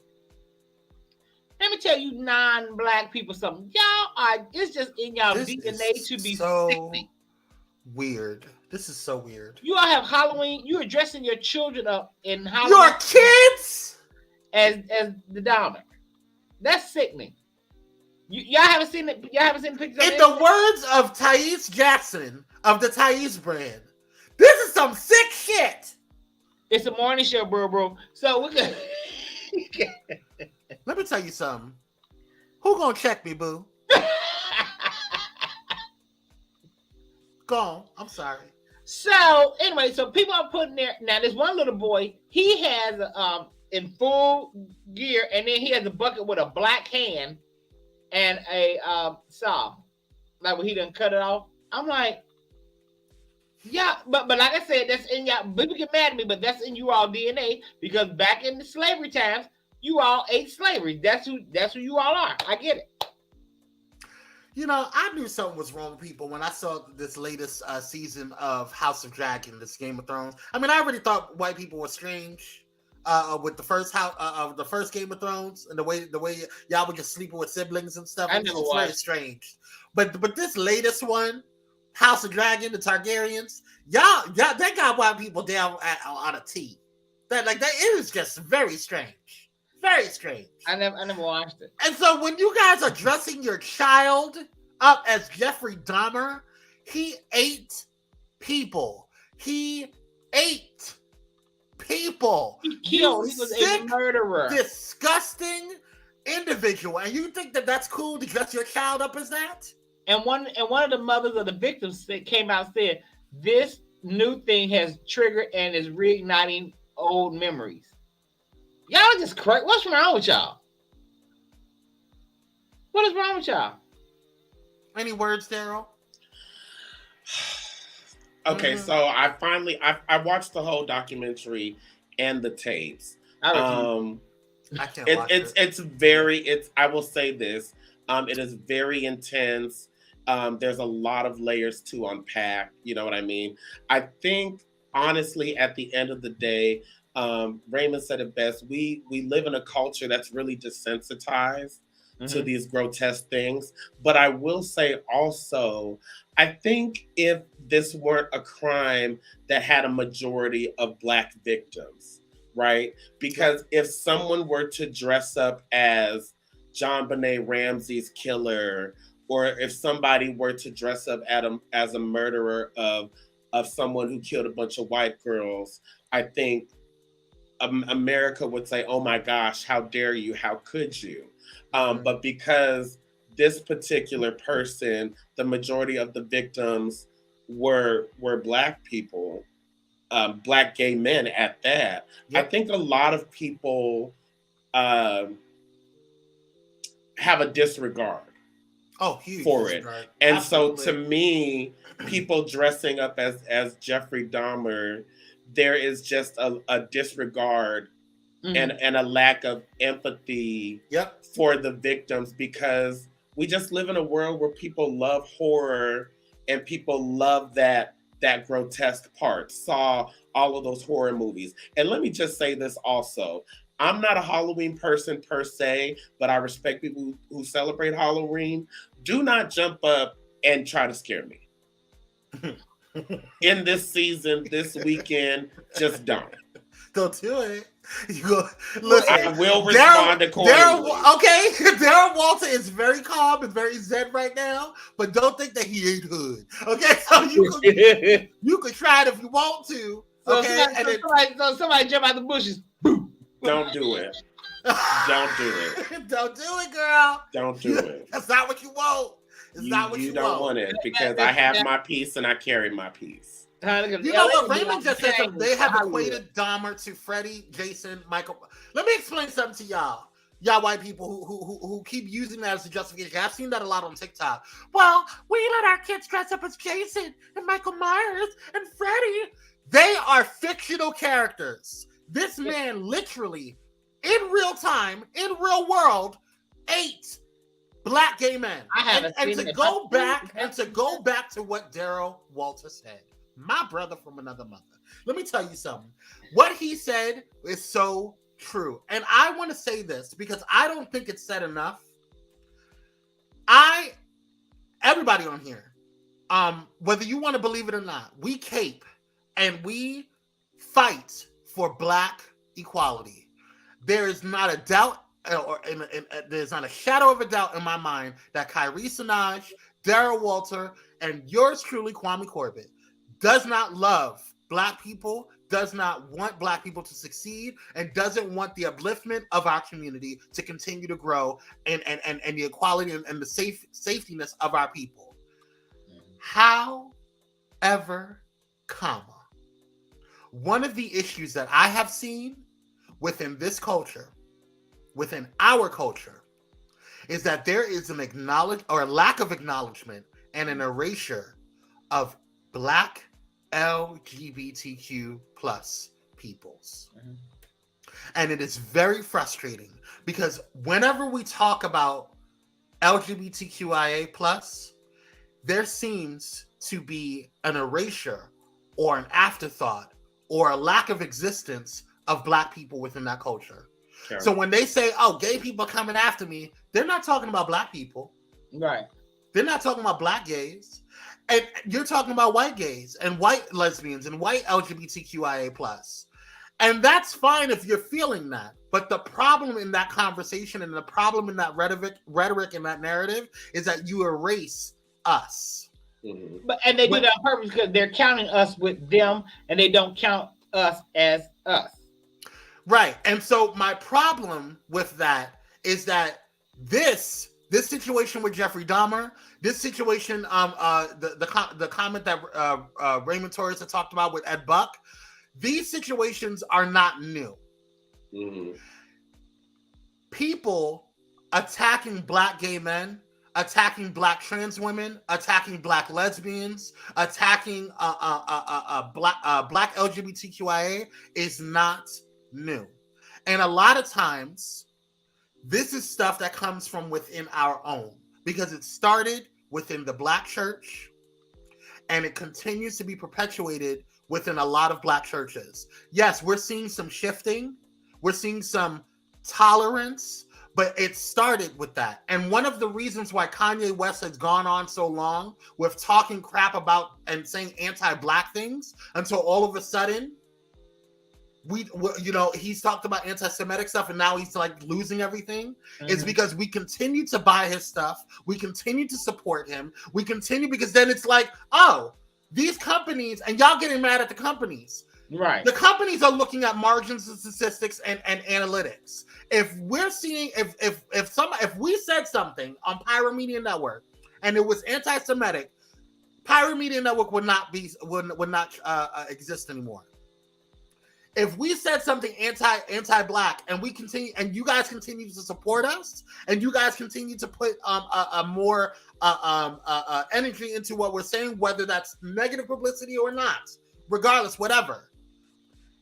let me tell you, non-black people something. It's just in y'all DNA to be sickening. Weird. This is so weird. You all have Halloween. You are dressing your children up in Halloween. Your kids as the Dahmer. That's sickening. Y'all haven't seen it. Y'all haven't seen pictures. In the words of Thais Jackson of the Thais brand, this is some sick shit. It's a morning show, bro. So we're gonna. Let me tell you something. Who gonna check me, boo? Go on. I'm sorry. So anyway, so people are putting there now. There's one little boy. He has in full gear, and then he has a bucket with a black hand and a saw, like when he done cut it off. I'm like, yeah, but like I said, that's in y'all. People get mad at me, but that's in you all DNA because back in the slavery times, You all ate slavery. That's who you all are. I get it. I knew something was wrong with people when I saw this latest season of House of Dragon, this Game of Thrones. I mean, I already thought white people were strange with the first the first Game of Thrones, and the way y'all were just sleeping with siblings and stuff. It's very strange. But this latest one, House of Dragon, the Targaryens, y'all they got white people down on a T. That it is just very strange. Very strange. I never watched it. And so when you guys are dressing your child up as Jeffrey Dahmer, he ate people. He ate people. He killed. He was a murderer. Disgusting individual. And you think that that's cool to dress your child up as that? And one of the mothers of the victims came out and said, this new thing has triggered and is reigniting old memories. Y'all just crazy. What's wrong with y'all? What is wrong with y'all? Any words, Daryl? Okay, so I watched the whole documentary and the tapes. I can't watch it. It's I will say this. It is very intense. There's a lot of layers to unpack. You know what I mean? I think honestly, at the end of the day, Raymond said it best. We live in a culture that's really desensitized to these grotesque things. But I will say also, I think if this weren't a crime that had a majority of Black victims, right? Because if someone were to dress up as John Benet Ramsey's killer, or if somebody were to dress up as a murderer of someone who killed a bunch of white girls, I think America would say, oh my gosh, how dare you? How could you? But because this particular person, the majority of the victims were Black people, Black gay men at that, I think a lot of people have a disregard for it. And Absolutely. So to me, people dressing up as Jeffrey Dahmer, there is just a disregard and a lack of empathy for the victims, because we just live in a world where people love horror and people love that grotesque part. Saw all of those horror movies. And let me just say this also. I'm not a Halloween person per se, but I respect people who celebrate Halloween. Do not jump up and try to scare me. In this season, this weekend, just don't. Don't do it. Listen, I will respond accordingly. Okay, Darren Walter is very calm and very zen right now, but don't think that he ain't hood. Okay, so you could try it if you want to. Okay, somebody jump out the bushes. Don't do it. Don't do it. Don't do it, girl. Don't do it. That's not what you want. You don't want it, because I have my piece and I carry my piece. You know what? Raymond just said something. They have equated Dahmer to Freddie, Jason, Michael. Let me explain something to y'all white people who keep using that as a justification. I've seen that a lot on TikTok. Well, we let our kids dress up as Jason and Michael Myers and Freddie. They are fictional characters. This man literally, in real time, in real world, ate Black gay men. And to go back to what Daryl Walter said, my brother from another mother. Let me tell you something. What he said is so true. And I want to say this because I don't think it's said enough. Everybody on here, whether you want to believe it or not, we cape and we fight for Black equality. There is not a doubt, there's not a shadow of a doubt in my mind that Kyrie Sinaj, Daryl Walter, and yours truly, Kwame Corbett, does not love Black people, does not want Black people to succeed, and doesn't want the upliftment of our community to continue to grow and the equality and the safetyness of our people. However, one of the issues that I have seen within this culture, within our culture, is that there is an lack of acknowledgement and an erasure of Black LGBTQ plus peoples. And it is very frustrating because whenever we talk about LGBTQIA plus, there seems to be an erasure or an afterthought or a lack of existence of Black people within that culture. Sure. So when they say, oh, gay people are coming after me, they're not talking about Black people. Right. They're not talking about Black gays. And you're talking about white gays and white lesbians and white LGBTQIA plus. And that's fine if you're feeling that. But the problem in that conversation and the problem in that rhetoric and that narrative is that you erase us. Mm-hmm. And they do that on purpose because they're counting us with them and they don't count us as us. Right. And so my problem with that is that this situation with Jeffrey Dahmer, this situation, the comment that Raymond Torres had talked about with Ed Buck, these situations are not new. Mm-hmm. People attacking Black gay men, attacking Black trans women, attacking Black lesbians, attacking Black LGBTQIA is not new. And a lot of times, this is stuff that comes from within our own because it started within the Black church and it continues to be perpetuated within a lot of Black churches. Yes, we're seeing some shifting. We're seeing some tolerance, but it started with that. And one of the reasons why Kanye West has gone on so long with talking crap about and saying anti-Black things until all of a sudden he's talked about anti-Semitic stuff and now he's like losing everything. Mm-hmm. Is because we continue to buy his stuff. We continue to support him. We continue because then it's like, oh, these companies, and y'all getting mad at the companies. Right. The companies are looking at margins and statistics and analytics. If we're seeing, if we said something on Pyro Media Network and it was anti-Semitic, Pyro Media Network would not exist anymore. If we said something anti-Black and we continue, and you guys continue to support us, and you guys continue to put more energy into what we're saying, whether that's negative publicity or not, regardless, whatever.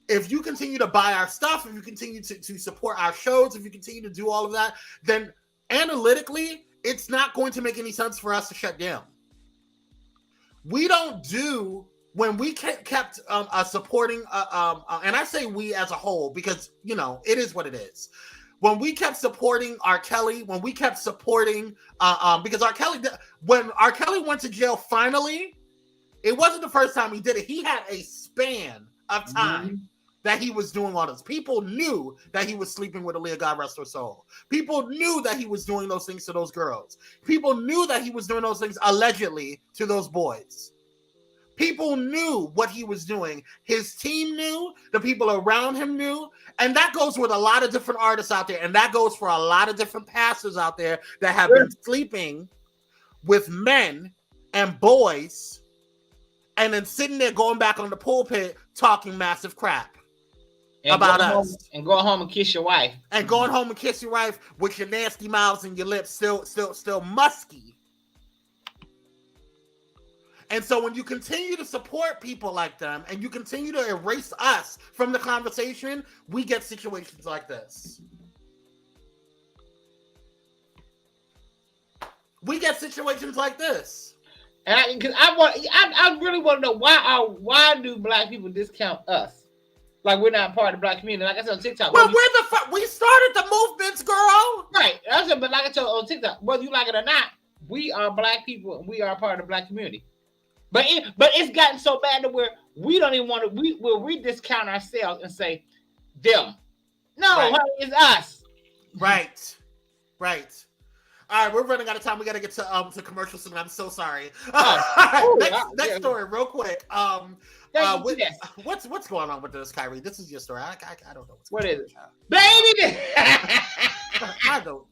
If you continue to buy our stuff, if you continue to support our shows, if you continue to do all of that, then analytically, it's not going to make any sense for us to shut down. We don't do. When we kept supporting, and I say we as a whole because, it is what it is. When we kept supporting R. Kelly, when we kept supporting, because when R. Kelly went to jail finally, it wasn't the first time he did it. He had a span of time that he was doing all this. People knew that he was sleeping with Aaliyah, God rest her soul. People knew that he was doing those things to those girls. People knew that he was doing those things allegedly to those boys. People knew what he was doing. His team knew. The people around him knew. And that goes with a lot of different artists out there. And that goes for a lot of different pastors out there that have been sleeping with men and boys and then sitting there going back on the pulpit talking massive crap about us. And going home and kiss your wife. And going home and kiss your wife with your nasty mouths and your lips still musky. And so when you continue to support people like them and you continue to erase us from the conversation, we get situations like this. We get situations like this. And I really want to know why do Black people discount us? Like we're not part of the Black community. Like I said on TikTok. Well, we started the movements, girl. Right. But like I told on TikTok, whether you like it or not, we are Black people and we are part of the Black community. But it's gotten so bad to where we don't even want to. We discount ourselves and say them. No, right. It's us. Right. All right, we're running out of time. We got to get to commercial soon. I'm so sorry. Next story, real quick. What's going on with this, Kyrie? This is your story. I don't know. What is it, baby? I don't.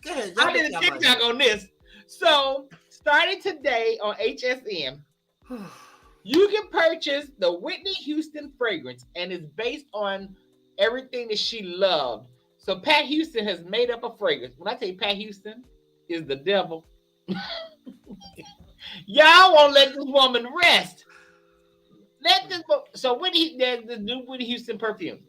Go ahead. I did a TikTok on this. So, starting today on HSN, you can purchase the Whitney Houston fragrance, and it's based on everything that she loved. So, Pat Houston has made up a fragrance. When I tell you Pat Houston is the devil, y'all won't let this woman rest. So, there's the new Whitney Houston perfume.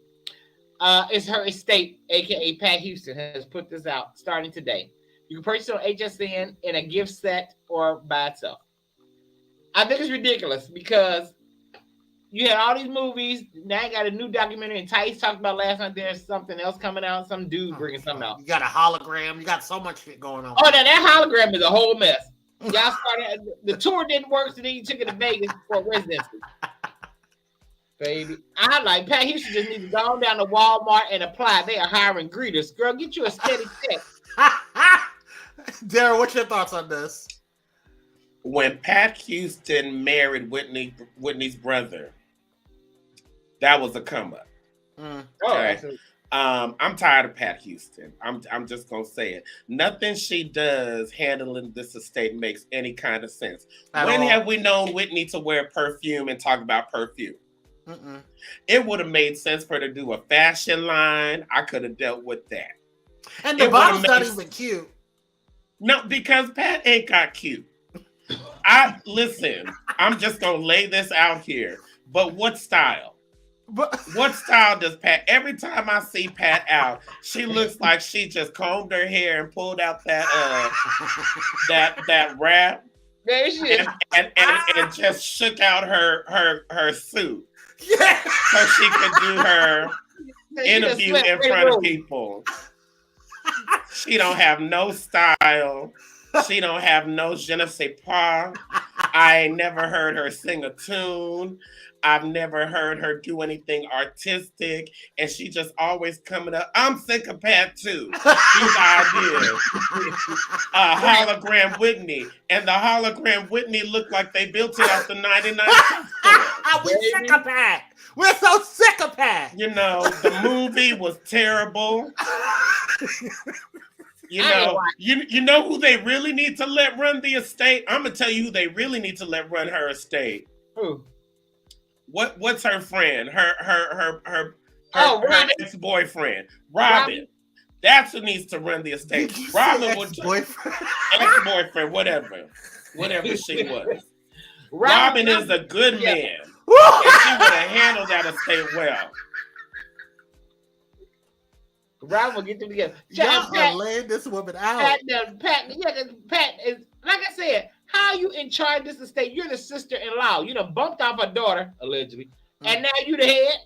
It's her estate, aka Pat Houston, has put this out starting today. You can purchase it on HSN in a gift set or by itself. I think it's ridiculous because you had all these movies. Now you got a new documentary, and Tice talked about last night. There's something else coming out. Some dude bringing something out. You got a hologram. You got so much shit going on. Oh, that hologram is a whole mess. Y'all started the tour didn't work, so then you took it to Vegas for residency. Baby, I like Pat Houston just need to go down to Walmart and apply. They are hiring greeters. Girl, get you a steady check. Darren, what's your thoughts on this? When Pat Houston married Whitney's brother, that was a come up. Okay. I'm tired of Pat Houston. I'm just gonna say it. Nothing she does handling this estate makes any kind of sense. When have we known Whitney to wear perfume and talk about perfume? It would have made sense for her to do a fashion line. I could have dealt with that. And the bottle's not even cute. No, because Pat ain't got cute. Listen, I'm just gonna lay this out here. But what style? What style does Pat? Every time I see Pat out, she looks like she just combed her hair and pulled out that wrap. There she is. And just shook out her suit. Yeah. So she could do her interview in front of people. She don't have no style. She don't have no je ne sais pas. I ain't never heard her sing a tune. I've never heard her do anything artistic. And she just always coming up. I'm sick of Pat too. These ideas. Hologram Whitney. And the hologram Whitney looked like they built it out the 99 cent store. We're sick of Pat. We're so sick of Pat. You know, the movie was terrible. You know who they really need to let run the estate? I'm gonna tell you who they really need to let run her estate. Who? What's her friend? Her ex-boyfriend, Robin. That's who needs to run the estate. Robin would ex-boyfriend, whatever she was. Robin is a good man. And she would have handled that estate well. Robin will get them together. Y'all are laying this woman out. Pat is, like I said, how are you in charge of this estate? You're the sister-in-law. You done bumped off her daughter, allegedly. And now you the head.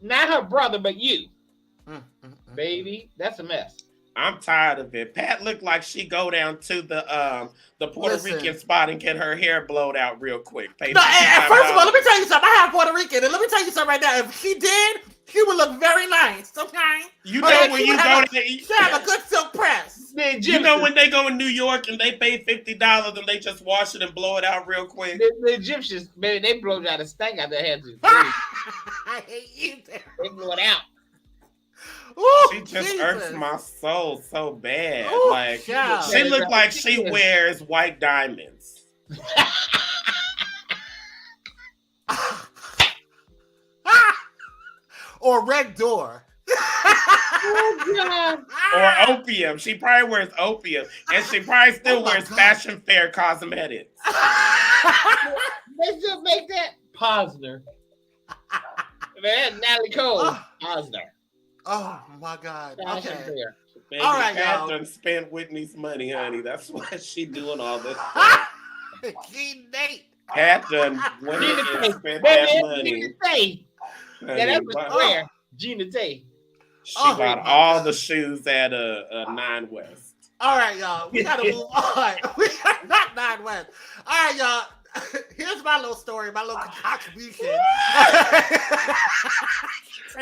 Not her brother, but you. Baby, that's a mess. I'm tired of it. Pat looked like she go down to the Puerto Rican spot and get her hair blowed out real quick. First of all, let me tell you something. I have Puerto Rican, and let me tell you something right now. If she did, she would look very nice. Okay, you know when you go to she have a good silk press. You know when they go in New York and they pay $50 and they just wash it and blow it out real quick. The Egyptians, man, they blow out a stank out their heads. I hate you. They blow it out. Ooh, she just irks my soul so bad. Ooh, like child. she looked like she wears white diamonds. Or red door. Or opium. She probably wears opium. And she probably still wears Fashion Fair cosmetics. They still make that Posner. Man, Natalie Cole. Posner. Oh my God. Okay. Baby, all right, Pat y'all. done spent Whitney's money, honey. That's why she doing all this. Pat done went and spent that money. That was where Gina Tay. She bought all the shoes at Nine West. All right, y'all. We gotta move on. We got not Nine West. All right, y'all. Here's my little story, my little contribution.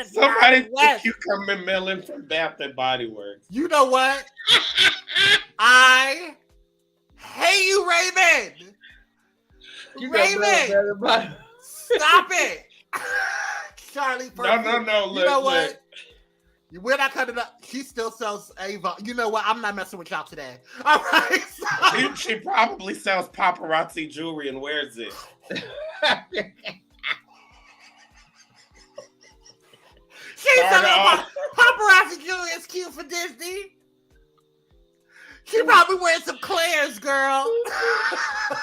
Somebody think you coming milling from Bath and Body Works. You know what? I hate you, Raymond. Raymond, stop it. Charlie, no. You know what? We're not cutting up. She still sells Avon. You know what? I'm not messing with y'all today. All right. So. She probably sells paparazzi jewelry and wears it. She selling paparazzi jewelry is cute for Disney. She probably wearing some Claire's, girl.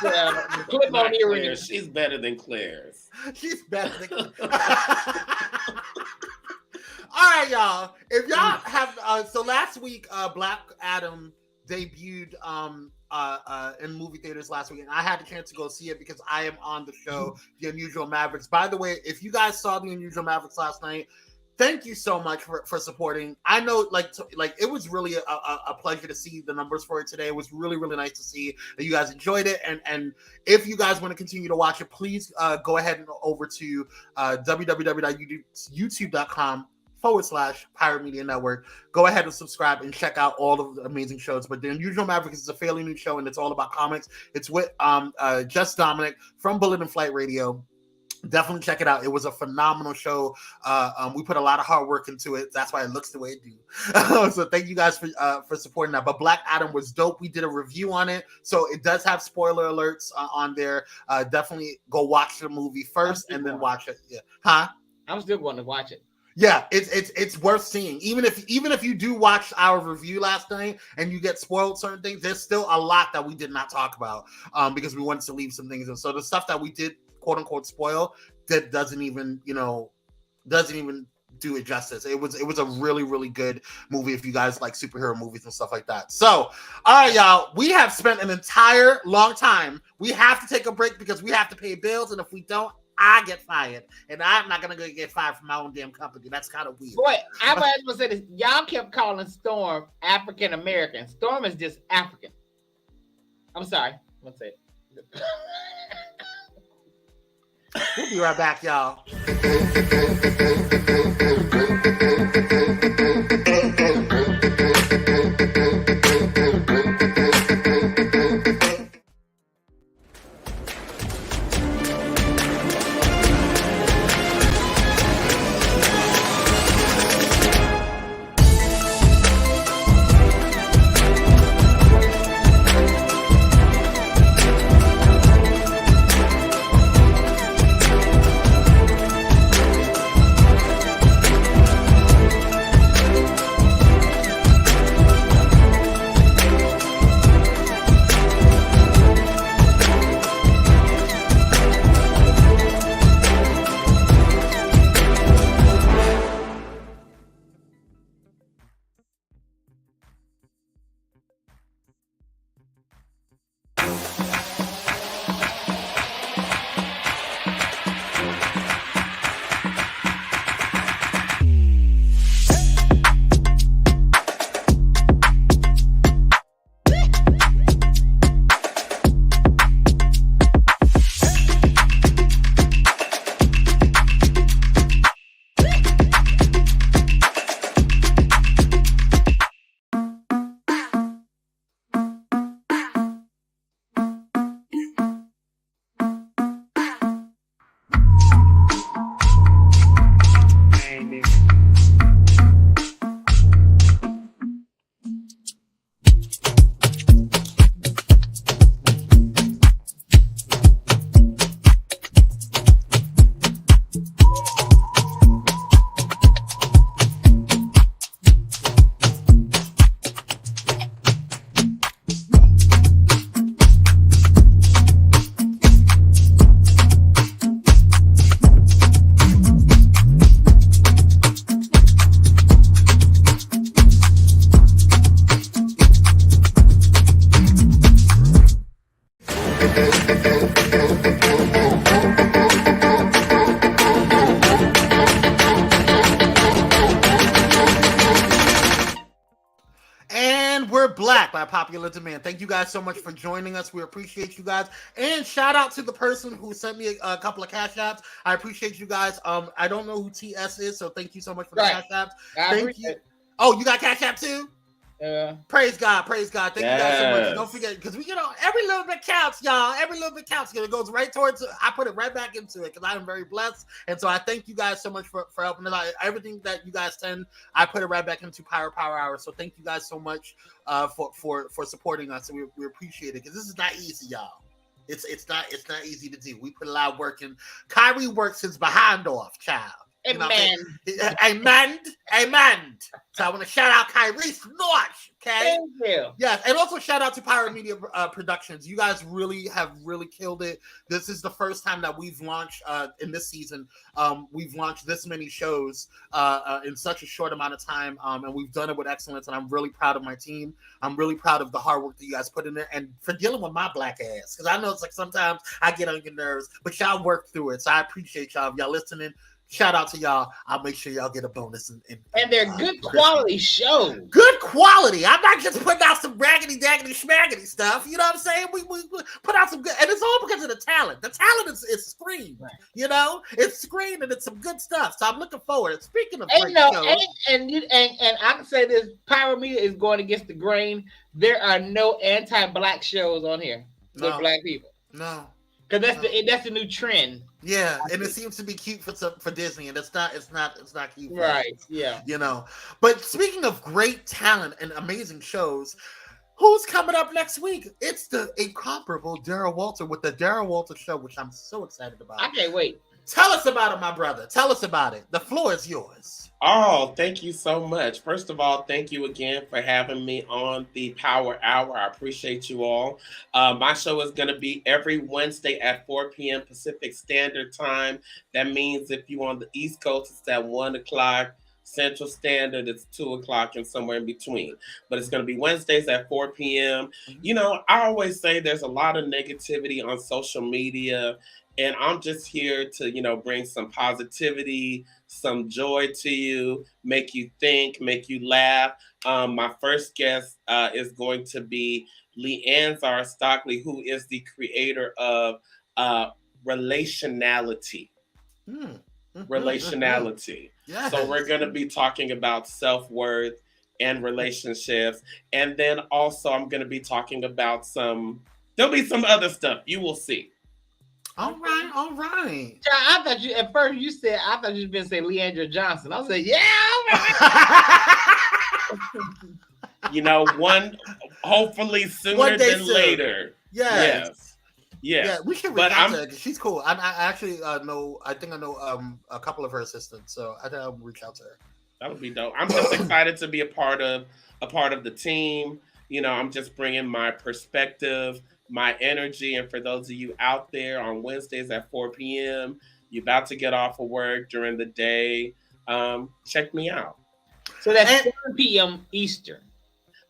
Yeah, clip-on earrings. She's better than Claire's. She's better than Claire's. right, y'all. If y'all have so last week, Black Adam debuted in movie theaters last week, and I had the chance to go see it because I am on the show, The Unusual Mavericks. By the way, if you guys saw The Unusual Mavericks last night, thank you so much for supporting. I know, like it was really a pleasure to see the numbers for it today. It was really, really nice to see that you guys enjoyed it. And if you guys want to continue to watch it, please go ahead and over to www.youtube.com/Pirate Media Network. Go ahead and subscribe and check out all of the amazing shows. But The Unusual Mavericks is a fairly new show, and it's all about comics. It's with Just Dominic from Bullet and Flight Radio. Definitely check it out. It was a phenomenal show. We put a lot of hard work into it. That's why it looks the way it do. So thank you guys for supporting that. But Black Adam was dope. We did a review on it, so it does have spoiler alerts on there. Definitely go watch the movie first and then watch it. Yeah, huh? I'm still going to watch it. Yeah, it's worth seeing. Even if you do watch our review last night and you get spoiled certain things, there's still a lot that we did not talk about because we wanted to leave some things in. So the stuff that we did quote unquote spoil that doesn't even do it justice. It was a really, really good movie if you guys like superhero movies and stuff like that. So, all right, y'all, we have spent an entire long time. We have to take a break because we have to pay bills, and if we don't, I get fired, and I'm not gonna get fired from my own damn company. That's kind of weird. Boy, I was gonna say this. Y'all kept calling Storm African American. Storm is just African. I'm sorry. Let's say it. We'll be right back, y'all. Black by popular demand. Thank you guys so much for joining us. We appreciate you guys. And shout out to the person who sent me a couple of cash apps. I appreciate you guys. I don't know who TS is, so thank you so much for the cash apps. Thank you. Oh, you got cash app too? Praise God, praise God. Thank you guys so much. Don't forget, because we get on every little bit counts, y'all. Every little bit counts. It goes right towards. I put it right back into it because I am very blessed, and so I thank you guys so much for helping us out. Everything that you guys send, I put it right back into Pyro Power Hour. So thank you guys so much for supporting us, and we appreciate it because this is not easy, y'all. It's not easy to do. We put a lot of work in. Kyrie works his behind off, child. You know, Amen. Amen. So I want to shout out Kyrie from North. Okay. Thank you. Yes, and also shout out to Pyro Media Productions. You guys have really killed it. This is the first time that we've launched in this season. We've launched this many shows in such a short amount of time, and we've done it with excellence. And I'm really proud of my team. I'm really proud of the hard work that you guys put in there, and for dealing with my black ass, because I know it's like sometimes I get on your nerves, but y'all work through it. So I appreciate y'all. If y'all listening, shout out to y'all. I'll make sure y'all get a bonus. And they're good quality shows. Good quality. I'm not just putting out some raggedy, daggedy, schmaggedy stuff. You know what I'm saying? We put out some good, and it's all because of the talent. The talent is screen. Right. You know, it's screen and it's some good stuff. So I'm looking forward. Speaking of great shows, and I can say this: Pyro Media is going against the grain. There are no anti-black shows on here with black people. No. Because that's the new trend. Yeah, and it seems to be cute for Disney, and it's not cute. Right. Yeah. You know. But speaking of great talent and amazing shows, who's coming up next week? It's the incomparable Darryl Walter with the Darryl Walter Show, which I'm so excited about. I can't wait. Tell us about it, my brother. Tell us about it. The floor is yours. Oh, thank you so much. First of all, thank you again for having me on the Power Hour. I appreciate you all. My show is going to be every Wednesday at 4 p.m. Pacific Standard Time. That means if you're on the East Coast, it's at 1 o'clock. Central Standard, it's 2 o'clock and somewhere in between. But it's going to be Wednesdays at 4 p.m. You know, I always say there's a lot of negativity on social media. And I'm just here to, you know, bring some positivity, some joy to you, make you think, make you laugh. My first guest is going to be Leanne Stockley, who is the creator of Relationality. Relationality. Yes. So we're going to be talking about self-worth and relationships. And then also I'm going to be talking about there'll be some other stuff. You will see. All right. Yeah, I thought you at first you said I thought you were going to say Leandra Johnson. I was like, yeah, all right. You know, hopefully sooner than later. Yes. Yeah, we should reach out to her. She's cool. I actually know. I think I know a couple of her assistants, so I think I'll reach out to her. That would be dope. I'm just excited to be a part of the team. You know, I'm just bringing my perspective, my energy, and for those of you out there on Wednesdays at 4 p.m., you're about to get off of work during the day. Check me out. So that's 4 p.m. Eastern.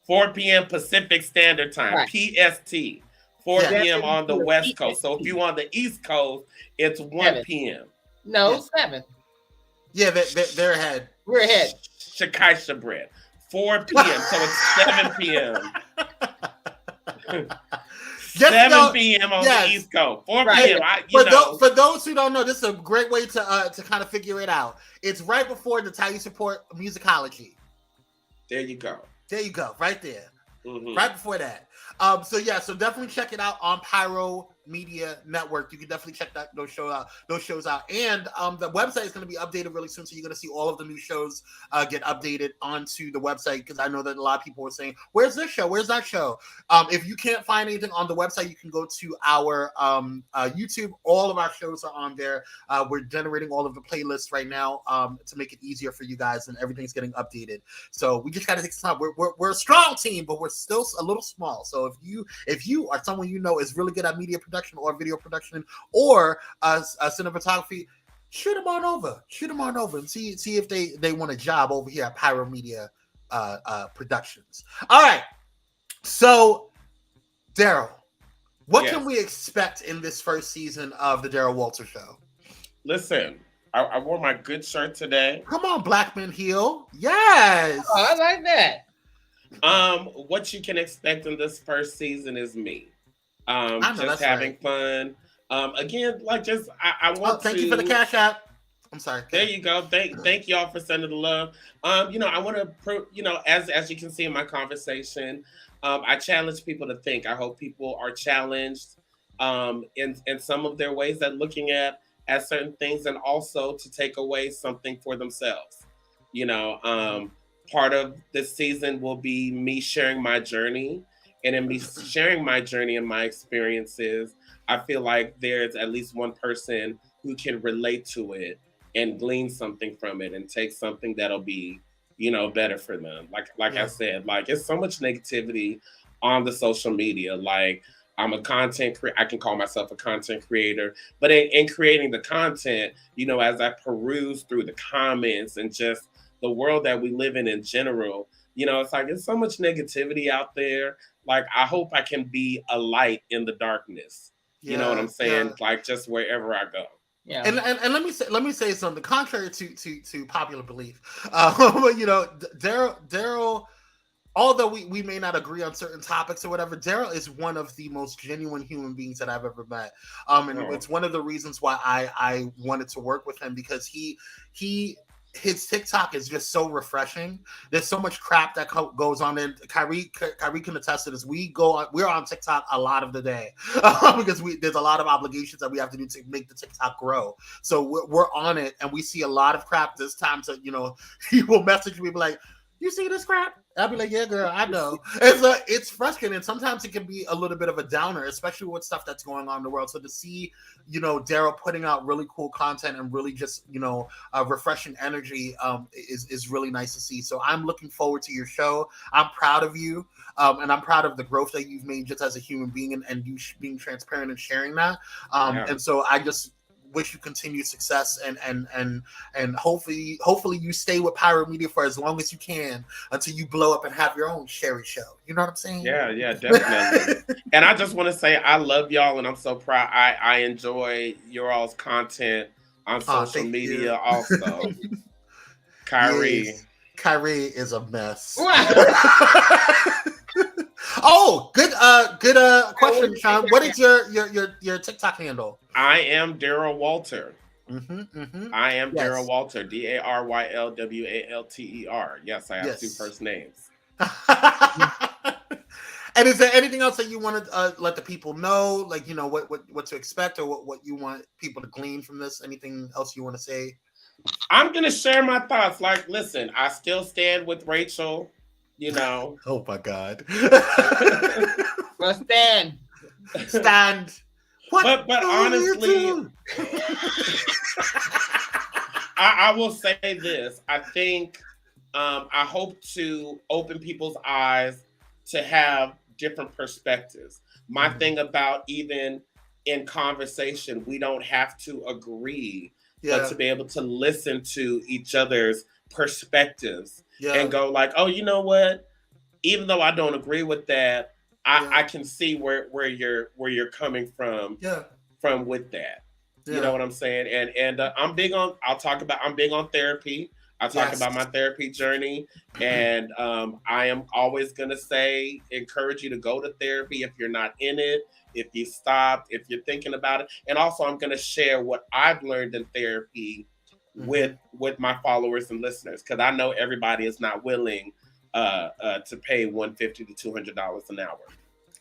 4 p.m. Pacific Standard Time, right. PST. 4 p.m. on the West Coast. So if you on the East Coast, it's 1 p.m. No, 7. Yeah, they're ahead. We're ahead. Shakaisha bread. 4 p.m. So it's 7 p.m. 7 p.m. on the East Coast. 4 p.m. For those who don't know, this is a great way to kind of figure it out. It's right before the How You Support Musicology. There you go. Right there. Mm-hmm. Right before that. So definitely check it out on Pyro Media Network. You can definitely check those shows out. And the website is going to be updated really soon, so you're going to see all of the new shows get updated onto the website, because I know that a lot of people were saying, where's this show? Where's that show? If you can't find anything on the website, you can go to our YouTube. All of our shows are on there. We're generating all of the playlists right now to make it easier for you guys, and everything's getting updated. So we just got to take some time. We're a strong team, but we're still a little small. So if you are someone you know is really good at media production or video production or cinematography, shoot them on over and see if they want a job over here at Pyro Media Productions. All right, so Darryl, what can we expect in this first season of the Darryl Walter Show? Listen, I wore my good shirt today. Come on, Black Men Heal. Yes. Oh, I like that. What you can expect in this first season is me. Just having fun. Again, like just I want thank you for the cash app. I'm sorry. There you go. Thank y'all for sending the love. You know, I want to, as you can see in my conversation, I challenge people to think. I hope people are challenged in some of their ways at looking at certain things, and also to take away something for themselves. You know, part of this season will be me sharing my journey, and in me sharing my journey and my experiences, I feel like there's at least one person who can relate to it and glean something from it and take something that'll be, better for them. Like I said, like it's so much negativity on the social media. Like I'm a I can call myself a content creator, but in creating the content, as I peruse through the comments and just the world that we live in general, it's like there's so much negativity out there. Like I hope I can be a light in the darkness. You know what I'm saying? Like just wherever I go. Yeah. And let me say something contrary to popular belief. Daryl, although we may not agree on certain topics or whatever, Daryl is one of the most genuine human beings that I've ever met. And it's one of the reasons why I wanted to work with him, because his TikTok is just so refreshing. There's so much crap that goes on there. Kyrie can attest to this. We're on TikTok a lot of the day because there's a lot of obligations that we have to do to make the TikTok grow. So we're on it, and we see a lot of crap this time. So he will message me like, "You see this crap?" I'll be like, "Yeah, girl, I know." It's frustrating. Sometimes it can be a little bit of a downer, especially with stuff that's going on in the world. So to see, Daryl putting out really cool content and really just, refreshing energy is really nice to see. So I'm looking forward to your show. I'm proud of you. And I'm proud of the growth that you've made just as a human being and you being transparent and sharing that. And so I just wish you continued success and hopefully you stay with Pyro Media for as long as you can until you blow up and have your own Sherry show. You know what I'm saying? Yeah, definitely. And I just want to say I love y'all, and I'm so proud. I enjoy your all's content on social media also. Kyrie. Yes. Kyrie is a mess. Oh, good question, Sean. What is your TikTok handle? I am Daryl Walter. I am Daryl Walter. DARYLWALTER. Yes, I have two first names. And is there anything else that you want to let the people know? Like, what to expect, or what you want people to glean from this? Anything else you want to say? I'm gonna share my thoughts. Like, listen, I still stand with Rachel. Oh my God. Well, stand. What but honestly, I will say this. I think I hope to open people's eyes to have different perspectives. My thing about, even in conversation, we don't have to agree, but to be able to listen to each other's perspectives and go like, oh, you know what? Even though I don't agree with that, I can see where you're coming from with that. You know what I'm saying? And I'm big on therapy. I talk about my therapy journey, and I am always gonna encourage you to go to therapy if you're not in it, if you stopped, if you're thinking about it. And also I'm gonna share what I've learned in therapy with my followers and listeners, because I know everybody is not willing to pay $150 to $200 an hour.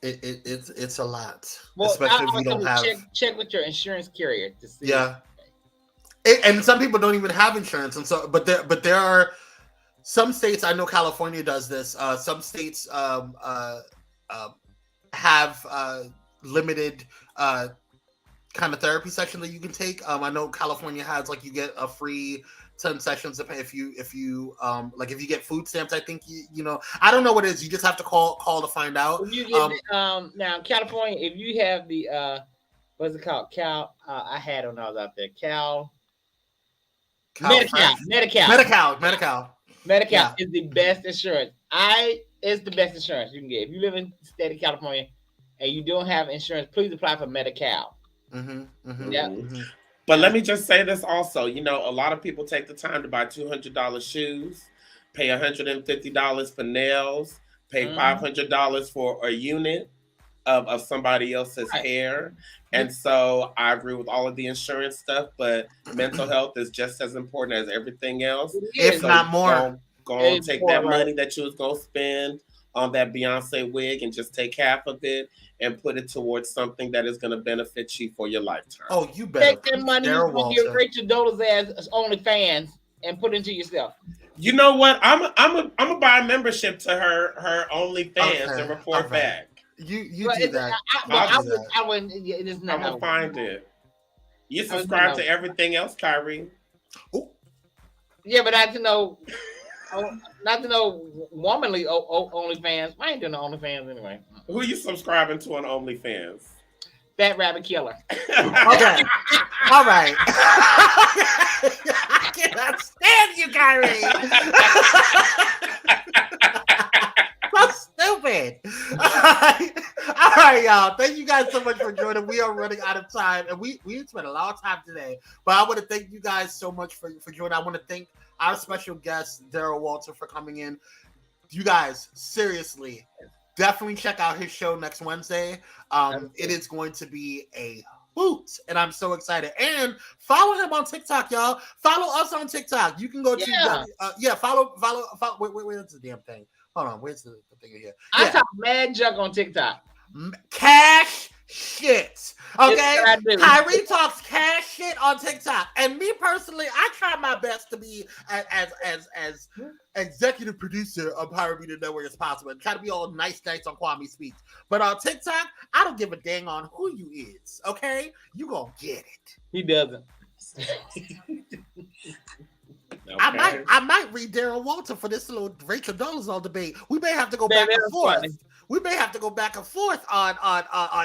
It's a lot, well, especially if you don't have check with your insurance carrier to see. And some people don't even have insurance, and so but there are some states. I know California does this. Some states have limited kind of therapy section that you can take. I know California has, like, you get a free 10 sessions to pay if you like if you get food stamps. I think I don't know what it is. You just have to call to find out. If you get now California, if you have the what's it called? I had when I was out there. Medi-Cal is the best insurance. It's the best insurance you can get. If you live in the state of California and you don't have insurance, please apply for Medi-Cal. But let me just say this also. A lot of people take the time to buy $200 shoes, pay $150 for nails, pay $500 for a unit of somebody else's hair. And so I agree with all of the insurance stuff, but mental health is just as important as everything else. If not more. Go and take that money that you was going to spend on that Beyonce wig and just take half of it and put it towards something that is going to benefit you for your lifetime. Oh, you better take that money from your Rachel Dolez's as OnlyFans and put it into yourself. You know what? I'm gonna buy a membership to her OnlyFans and report back. You do that. I wouldn't. I'm gonna find it. You subscribe to everything else, Kyrie. Ooh. Yeah, but not to know womanly OnlyFans. I ain't doing the OnlyFans anyway. Who you subscribing to on OnlyFans? That Rabbit Killer. Okay. All right. I cannot stand you, Kyrie. So stupid. All right, y'all. Thank you guys so much for joining. We are running out of time, and we spent a lot of time today. But I want to thank you guys so much for joining. I want to thank our special guest, Daryl Walter, for coming in. You guys, seriously, definitely check out his show next Wednesday. It is going to be a hoot, and I'm so excited. And follow him on TikTok, y'all. Follow us on TikTok. You can go to follow. Where's the damn thing? Hold on, where's the thing here? I talk mad junk on TikTok. Cash shit. Okay, Kyrie talks cash shit on TikTok, and me personally, I try my best to be as executive producer of Pyro Media Network as possible, and try to be all nice on Kwame Speaks. But on TikTok, I don't give a dang on who you is. Okay, you gonna get it. He doesn't. Okay. I might read Daryl Walter for this little Rachel Dolezal debate. We may have to go back and forth. Funny. We may have to go back and forth on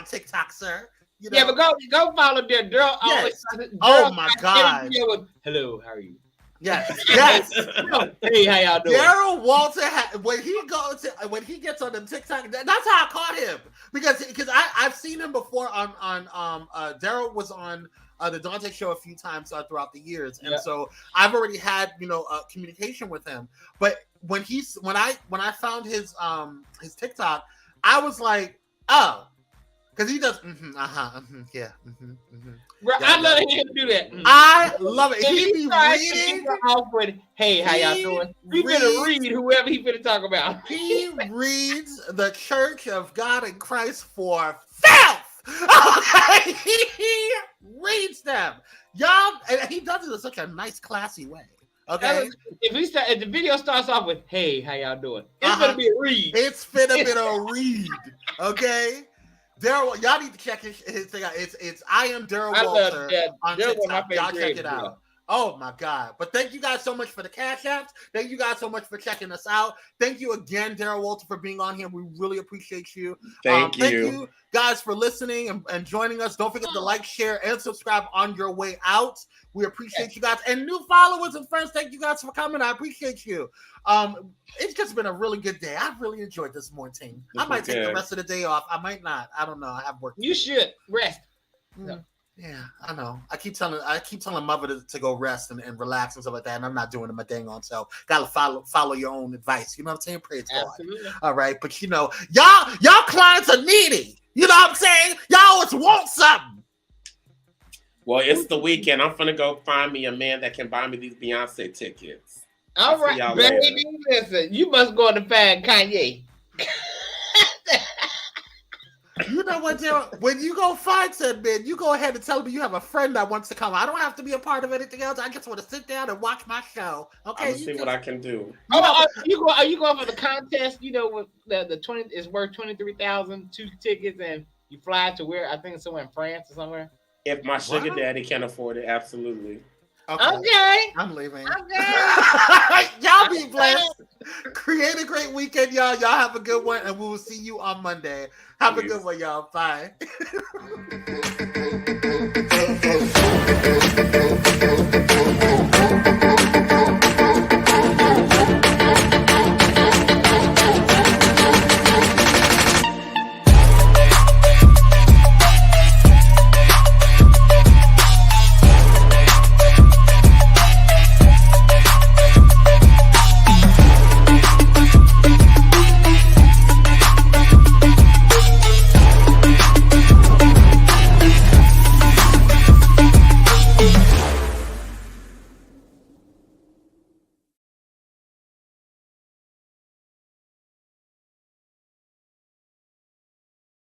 TikTok, sir. You know? Yeah, but go follow their girl. Yes. Oh my God. Hello, how are you? Yes. Hey, how y'all doing? Daryl Walter when he gets on the TikTok, that's how I caught him because I've seen him before on Daryl was on the Dante show a few times throughout the years, and so I've already had communication with him. But when I found his TikTok, I was like, oh, because he does Bro, I love to hear him do that. I love it. He be reading off with, hey, how y'all doing? He finna read whoever he finna talk about. He reads the Church of God in Christ for filth. Okay, he reads them, y'all, and he does it in such a nice, classy way. Okay, if the video starts off with, "Hey, how y'all doing?" It's gonna be a read. It's finna be a read. Okay, Daryl, y'all need to check his thing out. It's I am Daryl Walter on TikTok. Y'all check it out. Oh my God. But thank you guys so much for the cash apps. Thank you guys so much for checking us out. Thank you again, Daryl Walter, for being on here. We really appreciate you. Thank you. Thank you guys for listening and joining us. Don't forget to like, share, and subscribe on your way out. We appreciate you guys. And new followers and friends, thank you guys for coming. I appreciate you. It's just been a really good day. I've really enjoyed this morning. I might take the rest of the day off. I might not. I don't know. I have work. You should rest. No. Yeah, I know. I keep telling mother to go rest and relax and stuff like that, and I'm not doing it my dang on self. Gotta follow your own advice. You know what I'm saying? Praise God. All right, but y'all clients are needy. You know what I'm saying? Y'all always want something. Well, it's the weekend. I'm gonna go find me a man that can buy me these Beyonce tickets. All right, baby. Listen, you must go to find Kanye. You know what, Daryl? When you go find said man, you go ahead and tell me you have a friend that wants to come. I don't have to be a part of anything else. I just want to sit down and watch my show. Okay, see what I can do. Are you going for the contest? You know, with the 20 is worth 23,000, 2 tickets, and you fly to where? I think it's somewhere in France or somewhere. If my sugar daddy can afford it, absolutely. Okay. I'm leaving. Okay. Y'all be blessed. Create a great weekend, y'all. Y'all have a good one, and we will see you on Monday. Have a good one, y'all. Bye.